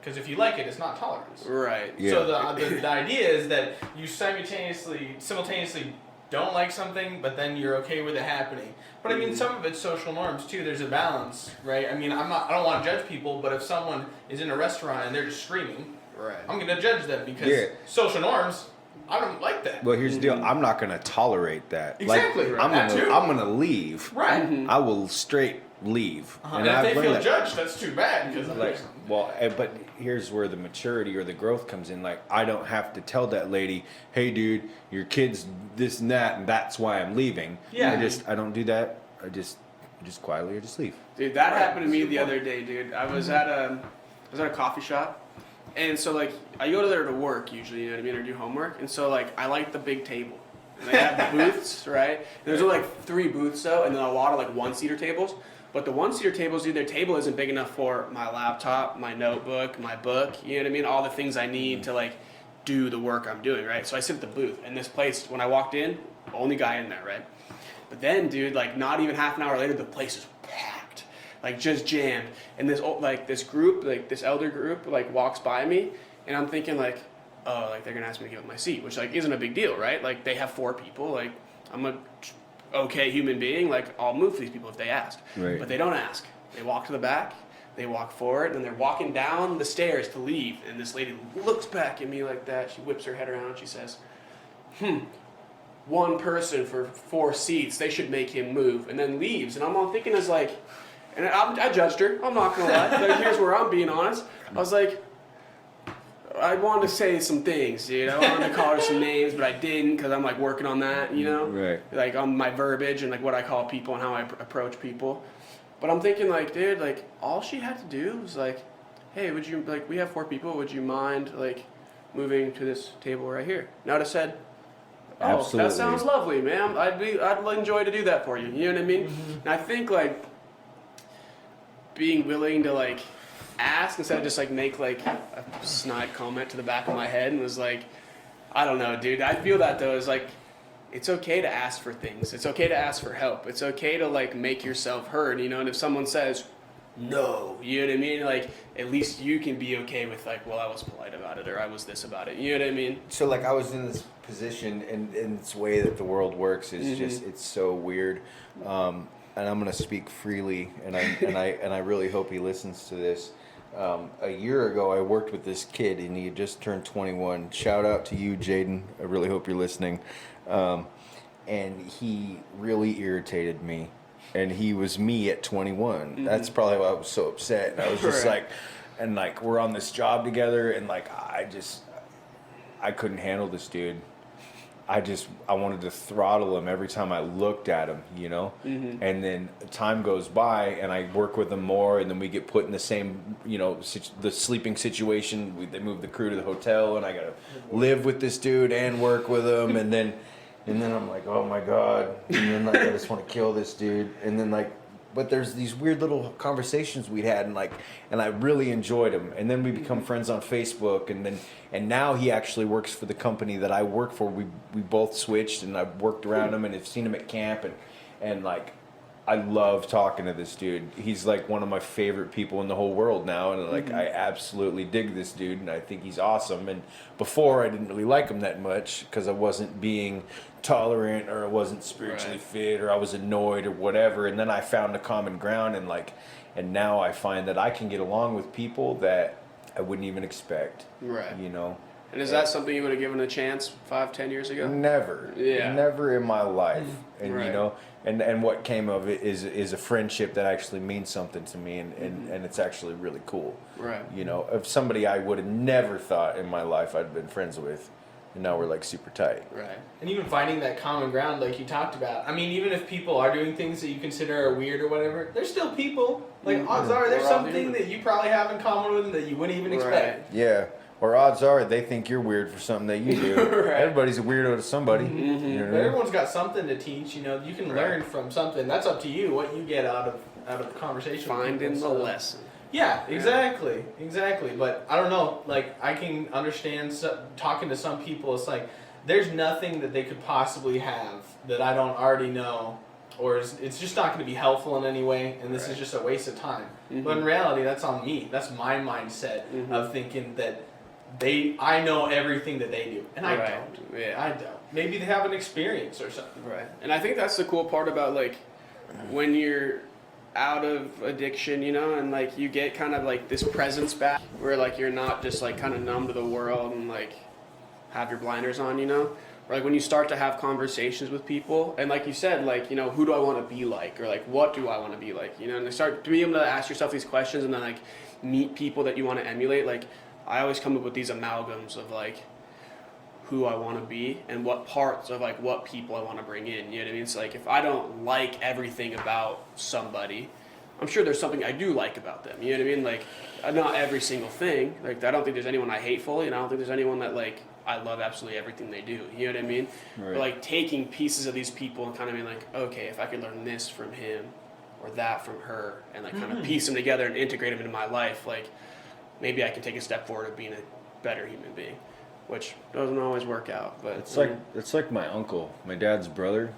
Because if you like it, it's not tolerance. Right. Yeah. So the idea is that you simultaneously don't like something, but then you're okay with it happening. But I mean, some of it's social norms too. There's a balance, right? I mean, I don't want to judge people, but if someone is in a restaurant and they're just screaming, Right. I'm going to judge them because social norms. I don't like that. Well, here's the deal. I'm not gonna tolerate that. Exactly. Like, That too. I'm gonna leave. Right. I will straight leave. And if I've they learned feel that. judged, that's too bad because But here's where the maturity or the growth comes in. Like, I don't have to tell that lady, "Hey, dude, your kid's this and that, and that's why I'm leaving." Yeah. I don't do that. I just quietly, just leave. Dude, that happened to me the other day, dude. I was at a coffee shop, and so like I go to there to work usually, you know what I mean, or do homework, and so like I like the big table. And they have booths, right? And there's only like 3 booths though, and then a lot of like 1-seater tables. But the 1-seater tables, dude, their table isn't big enough for my laptop, my notebook, my book. You know what I mean? All the things I need to like do the work I'm doing, right? So I sit at the booth, and this place, when I walked in, only guy in there, right? But then, dude, like not even half an hour later, the place is packed, like just jammed. And this group, like this elder group, like walks by me, and I'm thinking like, oh, like they're gonna ask me to give up my seat, which like isn't a big deal, right? Like they have 4 people, like I'm a okay human being, like I'll move for these people if they ask. Right. But they don't ask. They walk to the back, they walk forward, and then they're walking down the stairs to leave. And this lady looks back at me like that. She whips her head around and she says, 1 person for 4 seats, they should make him move, and then leaves. And I'm all thinking is like, and I judged her, I'm not gonna lie. But here's where I'm being honest. I was like, I wanted to say some things, dude. I wanted to call her some names, but I didn't because I'm like working on that, you know? Right. Like on my verbiage and like what I call people and how I approach people. But I'm thinking like, dude, like all she had to do was like, hey, would you, like we have 4 people, would you mind like moving to this table right here? And I would have said, oh, Absolutely. that sounds lovely, ma'am. I'd enjoy to do that for you. You know what I mean? And I think like being willing to like ask instead of just like make like a snide comment to the back of my head and was like, I don't know, dude. I feel that though is like, it's okay to ask for things. It's okay to ask for help. It's okay to like make yourself heard, you know. And if someone says no, you know what I mean? Like at least you can be okay with like, well, I was polite about it or I was this about it. You know what I mean? So like I was in this position, and this way that the world works is just it's so weird. And I'm gonna speak freely, and I really hope he listens to this. A year ago, I worked with this kid, and he had just turned 21. Shout out to you, Jaden. I really hope you're listening. And he really irritated me. And he was me at 21. That's probably why I was so upset. And I was just like, and like we're on this job together, and like I couldn't handle this dude. I wanted to throttle him every time I looked at him, you know? And then time goes by and I work with him more, and then we get put in the same, you know, the sleeping situation. They move the crew to the hotel, and I got to live with this dude and work with him. And then I'm like, oh my God. And then like, I just want to kill this dude. And then like, but there's these weird little conversations we'd had, and I really enjoyed him. And then we become friends on Facebook, and now he actually works for the company that I work for. We both switched, and I've worked around him and have seen him at camp, and like I love talking to this dude. He's like one of my favorite people in the whole world now, and like I absolutely dig this dude, and I think he's awesome. And before I didn't really like him that much because I wasn't being tolerant, or I wasn't spiritually fit, or I was annoyed or whatever. And then I found a common ground, and now I find that I can get along with people that I wouldn't even expect. Right. You know. And is that something you would have given a chance 5-10 years ago? Never. Yeah. Never in my life. And Right. you know, and what came of it is a friendship that actually means something to me, and it's actually really cool. Right. You know, of somebody I would have never thought in my life I'd been friends with. And now we're like super tight. Right. And even finding that common ground, like you talked about. I mean, even if people are doing things that you consider are weird or whatever, they're still people. Like odds are there's We're all something human. that you probably have in common with them that you wouldn't even expect. Yeah. Or odds are they think you're weird for something that you do. Right. Everybody's a weirdo to somebody. You know what I But mean? everyone's got something to teach. You know, you can learn from something. That's up to you what you get out of the conversation. with Finding people, the so. lesson. Yeah, exactly. But I don't know. Like I can understand talking to some people. It's like there's nothing that they could possibly have that I don't already know, or it's just not going to be helpful in any way, and this is just a waste of time. But in reality, that's on me. That's my mindset of thinking that I know everything that they do, and I don't. Yeah. I don't. Maybe they have an experience or something. Right. And I think that's the cool part about like when you're out of addiction, you know, and like you get kind of like this presence back where like you're not just like kind of numb to the world and like have your blinders on, you know. Or like when you start to have conversations with people and like you said, like, you know, who do I want to be like, or like what do I want to be like, you know, and you start to be able to ask yourself these questions and then like meet people that you want to emulate. Like I always come up with these amalgams of like who I want to be and what parts of like what people I want to bring in, you know what I mean? So like if I don't like everything about somebody, I'm sure there's something I do like about them, you know what I mean? Like not every single thing. Like I don't think there's anyone I hate fully, and I don't think there's anyone that like I love absolutely everything they do, you know what I mean? Right. But like taking pieces of these people and kind of being like, okay, if I could learn this from him or that from her and like kind of piece them together and integrate them into my life, like maybe I can take a step forward of being a better human being, which doesn't always work out. But It's like my uncle, my dad's brother.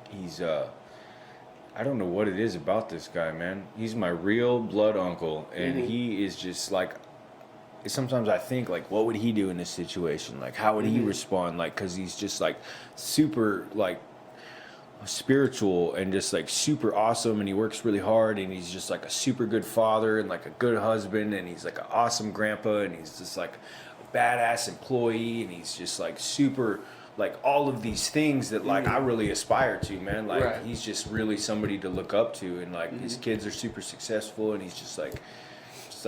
He's I don't know what it is about this guy, man. He's my real blood uncle, and he is just like. Sometimes I think like, what would he do in this situation? Like, how would he respond? Like, because he's just like super like spiritual and just like super awesome, and he works really hard, and he's just like a super good father and like a good husband, and he's like an awesome grandpa, and he's just like a badass employee, and he's just like super like all of these things that like I really aspire to, man. Like he's just really somebody to look up to, and like his kids are super successful, and he's just like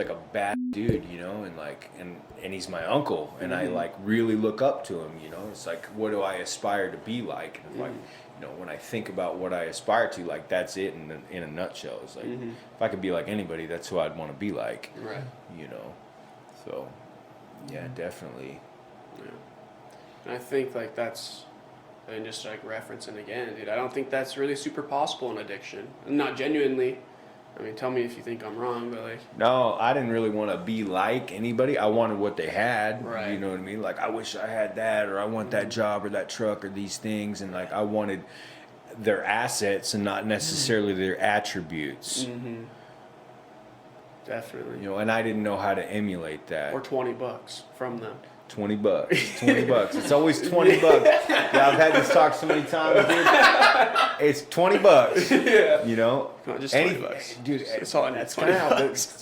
a bad dude, you know, and like and he's my uncle, and I like really look up to him, you know. It's like, what do I aspire to be like? And like, you know, when I think about what I aspire to, like that's it in a nutshell. It's like if I could be like anybody, that's who I'd want to be like, right, you know. So yeah, definitely. Yeah. And I think like that's, and just like referencing again, dude, I don't think that's really super possible in addiction. Not genuinely. I mean, tell me if you think I'm wrong, but like... No, I didn't really want to be like anybody. I wanted what they had. Right. You know what I mean? Like, I wish I had that, or I want that job or that truck or these things. And, like, I wanted their assets and not necessarily their attributes. Definitely. You know, and I didn't know how to emulate that. Or $20 from them. $20. $20. It's always $20. Yeah, I've had this talk so many times, dude. It's $20. Yeah. You know, Come on, just $20, dude. That's all I need. That's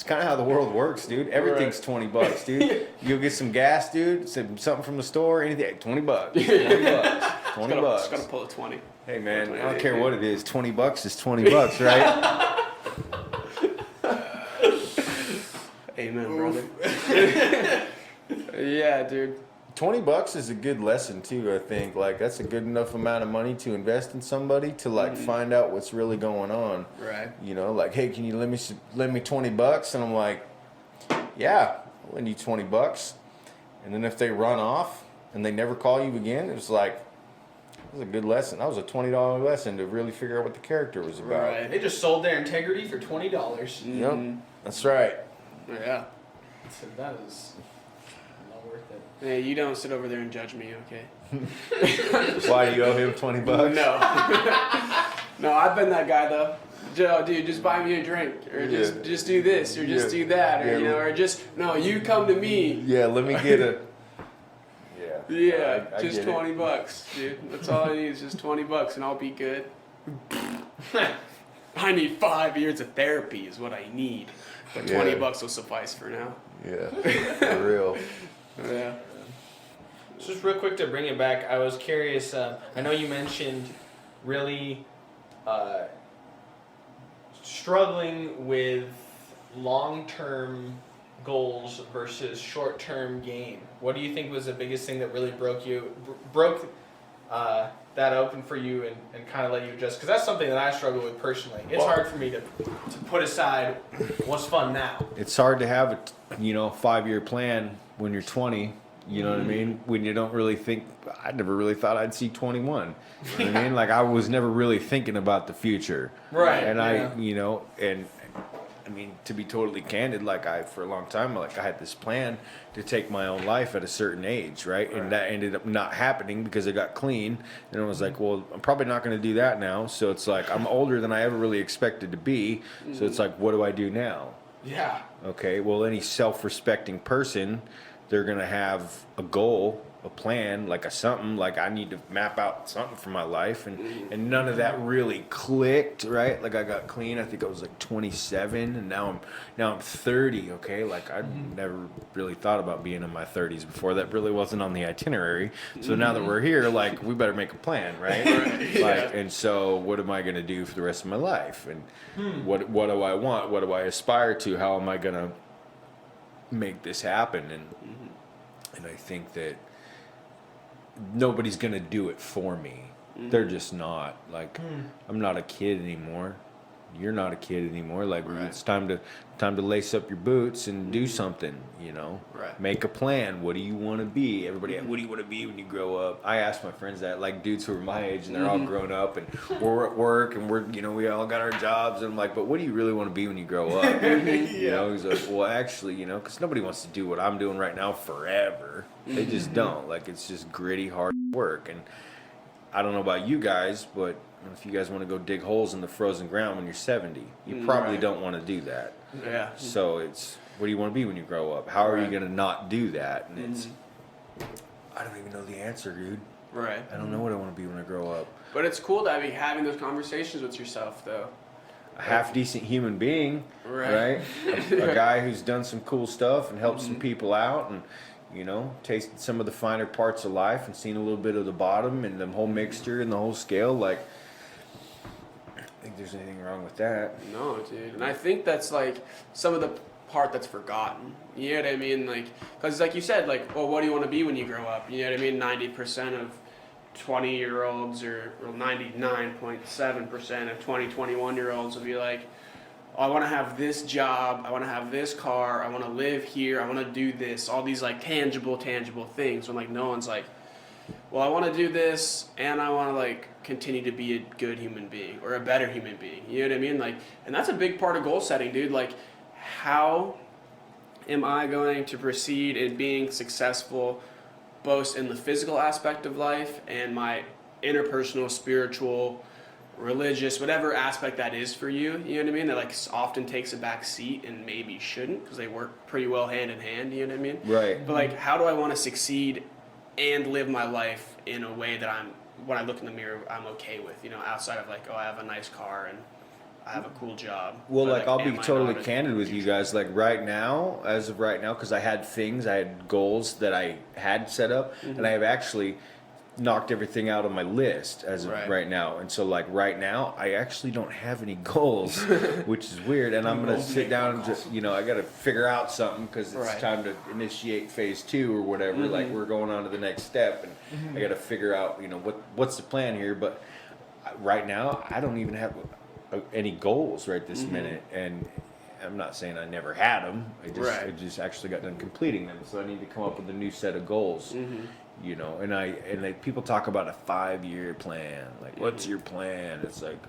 kind of how the world works, dude. Everything's $20, dude. You'll get some gas, dude. Something from the store, anything. $20. $20. $20. Just gotta pull a 20. Hey man, I don't care what it is. $20 is $20, right? Amen, brother. Yeah, dude. $20 is a good lesson too. I think like that's a good enough amount of money to invest in somebody to like find out what's really going on. Right. You know, like, hey, can you lend me $20? And I'm like, yeah, I'll lend you $20. And then if they run off and they never call you again, it's like, it was a good lesson. That was a $20 lesson to really figure out what the character was about. Right. They just sold their integrity for $20. Yep, that's right. Yeah. So that is not worth it. Hey, you don't sit over there and judge me, okay? Why do you owe him $20? No. No, I've been that guy though. Joe, dude, just buy me a drink, or just do this, or just do that, or you know, or just no, you come to me. Yeah, let me get a. Yeah, I just get it. $20, dude. That's all I need is just $20, and I'll be good. I need 5 years of therapy, is what I need. But $20 will suffice for now. Yeah, for real. Yeah. Just real quick to bring it back, I was curious. I know you mentioned really struggling with long-term goals versus short-term gain. What do you think was the biggest thing that really broke that open for you and kind of let you adjust? Because that's something that I struggle with personally. It's hard for me to put aside what's fun now. It's hard to have a 5-year plan when you're 20. You know what I mean? When you don't really think. I never really thought I'd see 21. You know what I mean? Like I was never really thinking about the future. Right. And yeah. and I mean, to be totally candid, like for a long time, like I had this plan to take my own life at a certain age, right? And that ended up not happening because I got clean. And I was like, well, I'm probably not going to do that now. So it's like, I'm older than I ever really expected to be. So it's like, what do I do now? Yeah. Okay, well, any self-respecting person, they're going to have a goal, a plan, like a something, like I need to map out something for my life, and none of that really clicked, right? Like I got clean, I think I was like 27, and now I'm 30, okay? Like I never really thought about being in my 30s before. That really wasn't on the itinerary. So now that we're here, like we better make a plan, right? Like, and so what am I going to do for the rest of my life? And what do I want? What do I aspire to? How am I going to make this happen? And I think that nobody's gonna do it for me. They're just not. Like I'm not a kid anymore. You're not a kid anymore. Like it's time to lace up your boots and do something, you know. Right. Make a plan. What do you want to be? Everybody, what do you want to be when you grow up? I asked my friends that, like dudes who are my age and they're all grown up and we're at work and we all got our jobs, and I'm like, but what do you really want to be when you grow up? You know, he's like, well, actually, you know, because nobody wants to do what I'm doing right now forever. They just don't. Like it's just gritty, hard work. And I don't know about you guys, but if you guys want to go dig holes in the frozen ground when you're 70, you probably don't want to do that. Yeah. So it's, what do you want to be when you grow up? How are you going to not do that? And it's, I don't even know the answer, dude. Right. I don't know what I want to be when I grow up. But it's cool to be having those conversations with yourself, though. A half decent human being, right? A guy who's done some cool stuff and helped some people out, and you know, tasted some of the finer parts of life and seen a little bit of the bottom and the whole mixture and the whole scale. Like, I don't think there's anything wrong with that. No, dude. And I think that's like some of the part that's forgotten. You know what I mean? Like, because like you said, like, well, what do you want to be when you grow up? You know what I mean? 90% of 20-year-olds or 99.7% of 21-year-olds will be like, oh, I want to have this job, I want to have this car, I want to live here, I want to do this, all these like tangible things. When like no one's like, well, I want to do this and I want to like continue to be a good human being or a better human being. You know what I mean? Like, and that's a big part of goal setting, dude. Like, how am I going to proceed in being successful both in the physical aspect of life and my interpersonal, spiritual, religious, whatever aspect that is for you, you know what I mean? That like often takes a back seat and maybe shouldn't because they work pretty well hand in hand, you know what I mean? Right. But like, how do I want to succeed and live my life in a way that when I look in the mirror, I'm okay with, you know, outside of like, oh, I have a nice car and I have a cool job. Well, But, like I'll be am I totally not a candid with you guys. Like right now, as of right now, because I had goals that I had set up, and I have actually knocked everything out on my list as of right now. And so like right now, I actually don't have any goals, which is weird. And I'm gonna sit down and just, you know, I got to figure out something because it's time to initiate phase 2 or whatever. Like we're going on to the next step, and I got to figure out, you know, what's the plan here. But right now, I don't even have any goals right this minute, and I'm not saying I never had them. I just actually got done completing them, so I need to come up with a new set of goals. You know, and like people talk about a 5-year plan. Like, what's your plan? It's like,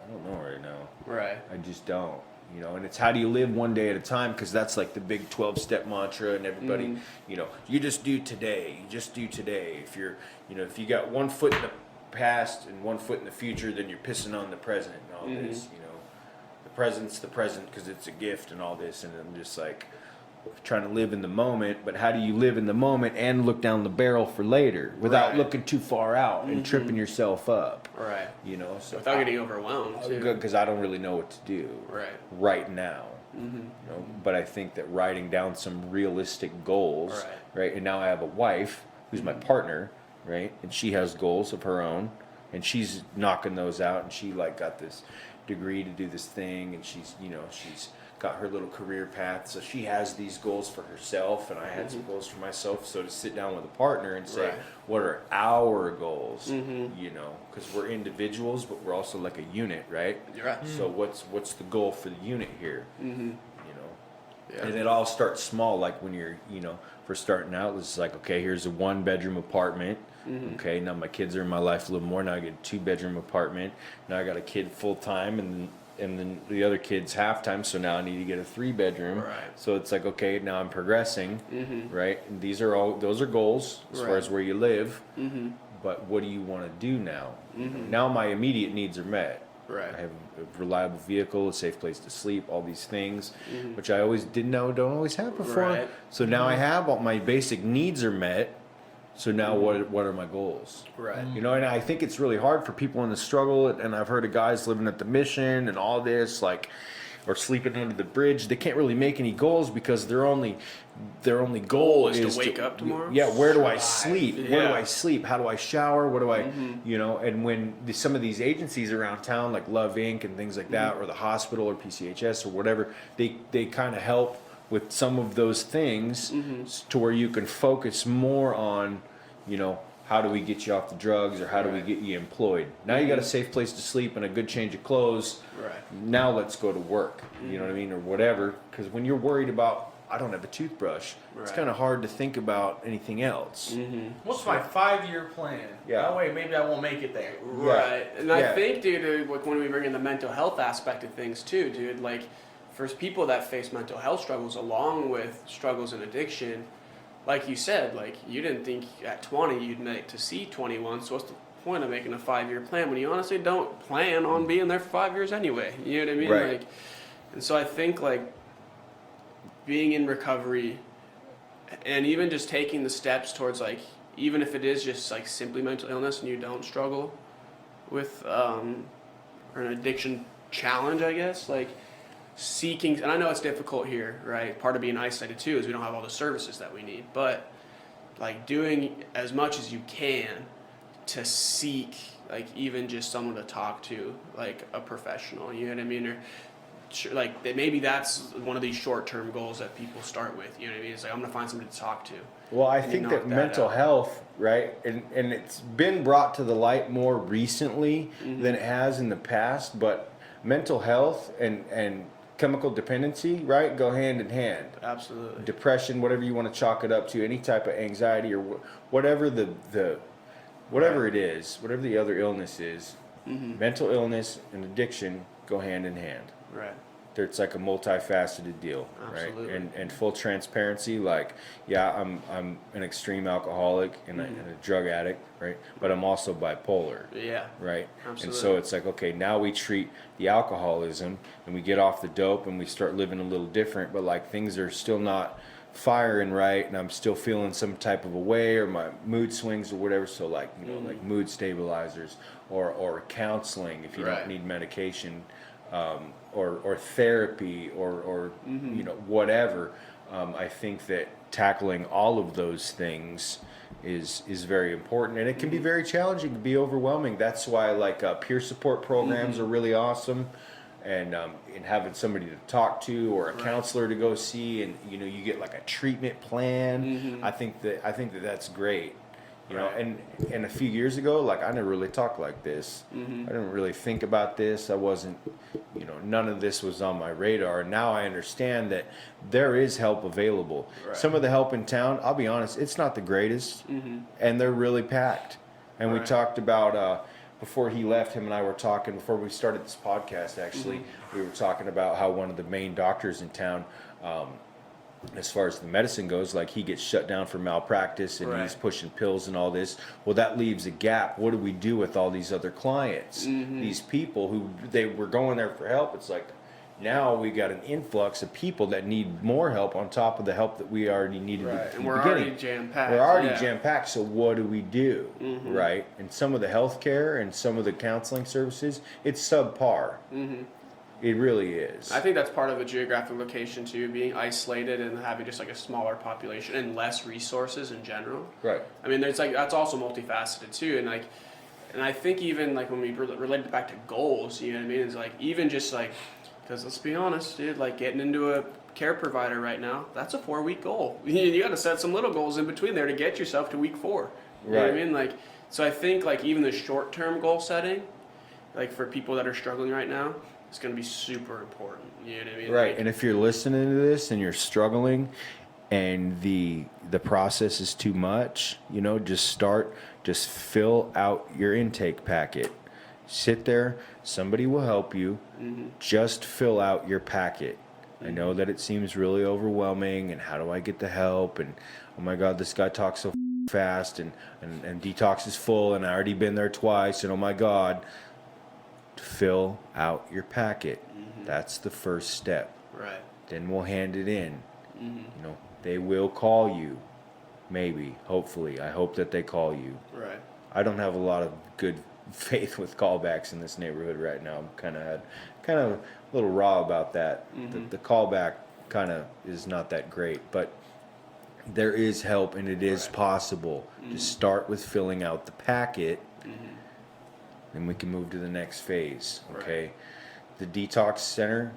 I don't know right now. Right. I just don't. You know, and it's how do you live one day at a time, because that's like the big 12-step mantra, and everybody, you know, you just do today. You just do today. If you're, you know, if you got one foot in the past and one foot in the future, then you're pissing on the present and all this, you know. The present's the present because it's a gift and all this, and I'm just like trying to live in the moment. But how do you live in the moment and look down the barrel for later without looking too far out and tripping yourself up? Right. You know, so Without getting overwhelmed too. good, because I don't really know what to do right now. You know, but I think that writing down some realistic goals, right? And now I have a wife who's my partner, right? And she has goals of her own, and she's knocking those out, and she like got this degree to do this thing, and she's, you know, she's got her little career path, so she has these goals for herself, and I had some goals for myself. So to sit down with a partner and say, what are our goals? You know, because we're individuals, but we're also like a unit, right? So what's the goal for the unit here? You know, and it all starts small. Like when you're, you know, first starting out, it's like, okay, here's a 1-bedroom apartment. Okay, now my kids are in my life a little more. Now I get a 2-bedroom apartment. Now I got a kid full time, and and then the other kid's halftime, so now I need to get a 3-bedroom. Right. So it's like, okay, now I'm progressing, right? And those are goals as far Right. as where you live. But what do you want to do now? Now my immediate needs are met. Right. I have a reliable vehicle, a safe place to sleep, all these things, which I always don't always have before. Right. So now I have all my basic needs are met. So now what are my goals? Right. You know, and I think it's really hard for people in the struggle. And I've heard of guys living at the mission and all this, like, or sleeping under the bridge. They can't really make any goals because their only goal Is is to wake up tomorrow? Yeah, where do I Survive. sleep? Where do Yeah. I sleep? How do I shower? What do I, you know? And when some of these agencies around town, like Love Inc. and things like that, or the hospital or PCHS or whatever, they kind of help with some of those things to where you can focus more on, you know, how do we get you off the drugs or how do we get you employed? Now you got a safe place to sleep and a good change of clothes. Right. Now let's go to work. You know what I mean? Or whatever. Because when you're worried about, I don't have a toothbrush, it's Right. kind of hard to think about anything else. What's my 5-year plan? Yeah. That way, maybe I won't make it there. Right. And I Yeah. think, dude, like when we bring in the mental health aspect of things too, dude, like for people that face mental health struggles along with struggles in addiction, like you said, like you didn't think at 20 you'd make to see 21, so what's the point of making a 5-year plan when you honestly don't plan on being there for 5 years anyway? You know what I mean? Right. Like, and so I think like being in recovery and even just taking the steps towards like, even if it is just like simply mental illness and you don't struggle with or an addiction challenge, I guess, like seeking, and I know it's difficult here, right? Part of being isolated too is we don't have all the services that we need, but like doing as much as you can to seek like even just someone to talk to, like a professional, you know what I mean? Or like maybe that's one of these short-term goals that people start with, you know what I mean? It's like I'm gonna find somebody to talk to. Well, I And think knock that that mental out. health, right, and it's been brought to the light more recently than it has in the past, but mental health and chemical dependency, right, go hand in hand. Absolutely. Depression, whatever you want to chalk it up to, any type of anxiety or whatever whatever it is, whatever the other illness is, mental illness and addiction go hand in hand. Right. It's like a multifaceted deal, Absolutely. right? And full transparency, like, yeah, I'm an extreme alcoholic and a drug addict, right? But I'm also bipolar, Yeah. right? Absolutely. And so it's like, okay, now we treat the alcoholism and we get off the dope and we start living a little different, but like things are still not firing right and I'm still feeling some type of a way or my mood swings or whatever. So like, you know, like mood stabilizers or counseling if you Right. don't need medication. Or therapy or you know, whatever. I think that tackling all of those things is very important, and it can be very challenging, to be overwhelming. That's why like peer support programs are really awesome, and having somebody to talk to or a counselor to go see, and you know, you get like a treatment plan. I think that that's great. You know, and a few years ago, like I never really talked like this. I didn't really think about this. I wasn't, you know, none of this was on my radar. Now I understand that there is help available. Right. Some of the help in town, I'll be honest, it's not the greatest, and they're really packed. And we Right. talked about before he left, him and I were talking before we started this podcast. Actually, we were talking about how one of the main doctors in town. As far as the medicine goes, like he gets shut down for malpractice and he's Right. pushing pills and all this. Well, that leaves a gap. What do we do with all these other clients? These people who they were going there for help. It's like now we got an influx of people that need more help on top of the help that we already needed Right. at And the we're beginning. already jam-packed. We're already Yeah. jam-packed, so what do we do, right? And some of the healthcare and some of the counseling services, it's subpar. It really is. I think that's part of the geographic location too, being isolated and having just like a smaller population and less resources in general. Right. I mean, there's like that's also multifaceted too, and like, and I think even like when we related it back to goals, you know what I mean? It's like even just like, because let's be honest, dude, like getting into a care provider right now, that's a 4-week goal. You got to set some little goals in between there to get yourself to week 4. You know what I Right. mean? Like, so I think like even the short-term goal setting, like for people that are struggling right now, it's going to be super important. You know what I mean? Right, Like, and if you're listening to this and you're struggling and the process is too much, you know, just fill out your intake packet. Sit there. Somebody will help you. Just fill out your packet. I know that it seems really overwhelming, and how do I get the help? And oh my God, this guy talks so fast, and detox is full, and I already been there twice, and oh my God. Fill out your packet. That's the first step. Right. Then we'll hand it in. You know, they will call you. Maybe, hopefully. I hope that they call you. Right. I don't have a lot of good faith with callbacks in this neighborhood right now. I'm kind of a little raw about that. The callback kind of is not that great, but there is help, and it is possible. Just start with filling out the packet, then we can move to the next phase. Okay, the detox center,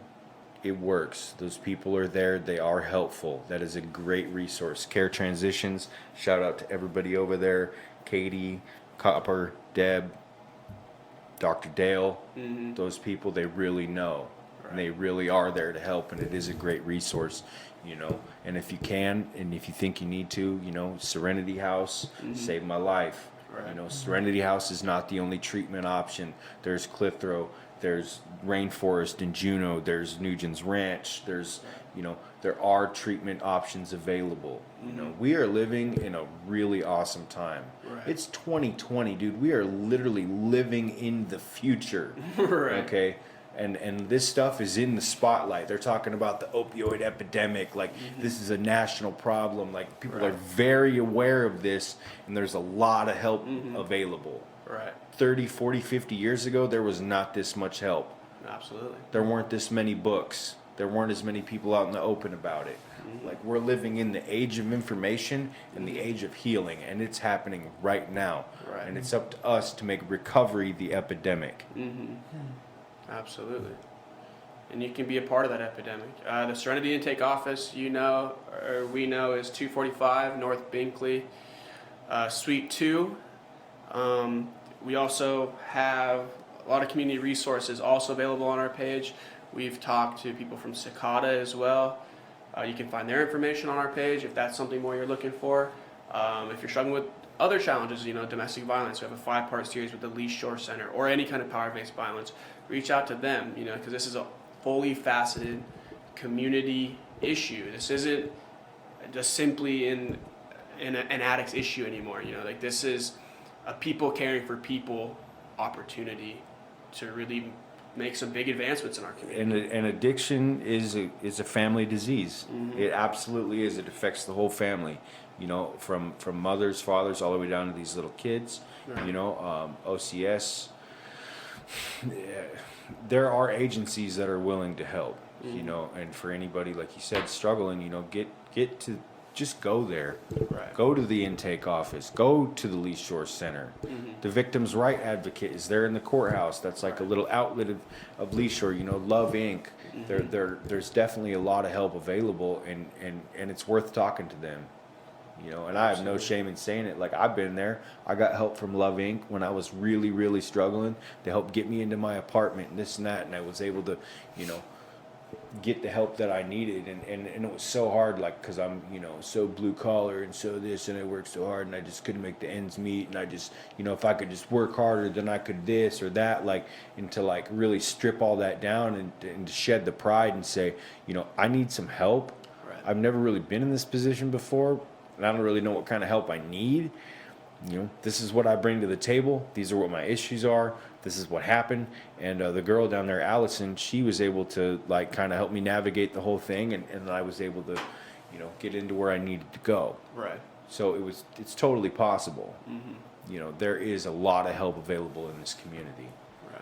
it works. Those people are there. They are helpful. That is a great resource. Care Transitions, shout out to everybody over there. Katie, Copper, Deb, Dr. Dale, those people, they really know. Right. And they really are there to help, and it is a great resource, you know. And if you can, and if you think you need to, you know, Serenity House saved my life. Right. You know, Serenity House is not the only treatment option. There's Clitheroe, there's Rainforest in Juneau, there's Nugent's Ranch, there's, you know, there are treatment options available. You know, we are living in a really awesome time. Right. It's 2020, dude. We are literally living in the future. Right. Okay? And this stuff is in the spotlight. They're talking about the opioid epidemic. Like, this is a national problem. Like, people are very aware of this, and there's a lot of help available. Right. 30, 40, 50 years ago, there was not this much help. Absolutely. There weren't this many books. There weren't as many people out in the open about it. Like, we're living in the age of information and the age of healing, and it's happening right now. Right. And it's up to us to make recovery the epidemic. Absolutely. And you can be a part of that epidemic. The Serenity Intake Office, you know, or we know, is 245 North Binkley, Suite 2. We also have a lot of community resources also available on our page. We've talked to people from Cicada as well. You can find their information on our page if that's something more you're looking for. If you're struggling with other challenges, you know, domestic violence, we have a 5-part series with the Leash Shore Center, or any kind of power-based violence. Reach out to them, you know, because this is a fully faceted community issue. This isn't just simply an addict's issue anymore. You know, like, this is a people caring for people opportunity to really make some big advancements in our community. And addiction is a family disease. It absolutely is. It affects the whole family. You know, from mothers, fathers, all the way down to these little kids. Right. You know, OCS. There are agencies that are willing to help. You know, and for anybody, like you said, struggling, you know, get to just go there. Right. Go to the intake office. Go to the Leash Shore Center. The Victim's Right Advocate is there in the courthouse. That's like a little outlet of Leash Shore. You know, Love Inc. There's definitely a lot of help available, and it's worth talking to them. You know, and I have no shame in saying it. Like, I've been there. I got help from Love Inc. when I was really, really struggling. They helped get me into my apartment and this and that, and I was able to, you know, get the help that I needed. And it was so hard, like, because I'm, you know, so blue collar and so this, and I worked so hard, and I just couldn't make the ends meet. And I just, you know, if I could just work harder, then I could this or that, like, and to, like, really strip all that down and to shed the pride and say, you know, I need some help. Right. I've never really been in this position before, and I don't really know what kind of help I need. You know, this is what I bring to the table. These are what my issues are. This is what happened. And the girl down there, Allison, she was able to, like, kind of help me navigate the whole thing, and I was able to, you know, get into where I needed to go. Right. So it's totally possible. You know, there is a lot of help available in this community. Right.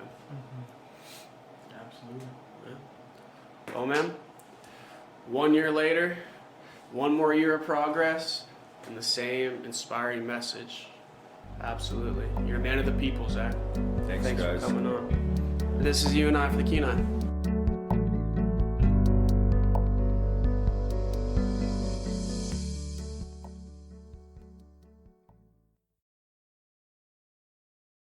Absolutely. Yeah. Well, man, 1 year later, one more year of progress, and the same inspiring message. Absolutely. You're a man of the people, Zach. Thanks guys. for coming on. This is you and I for the Kenai.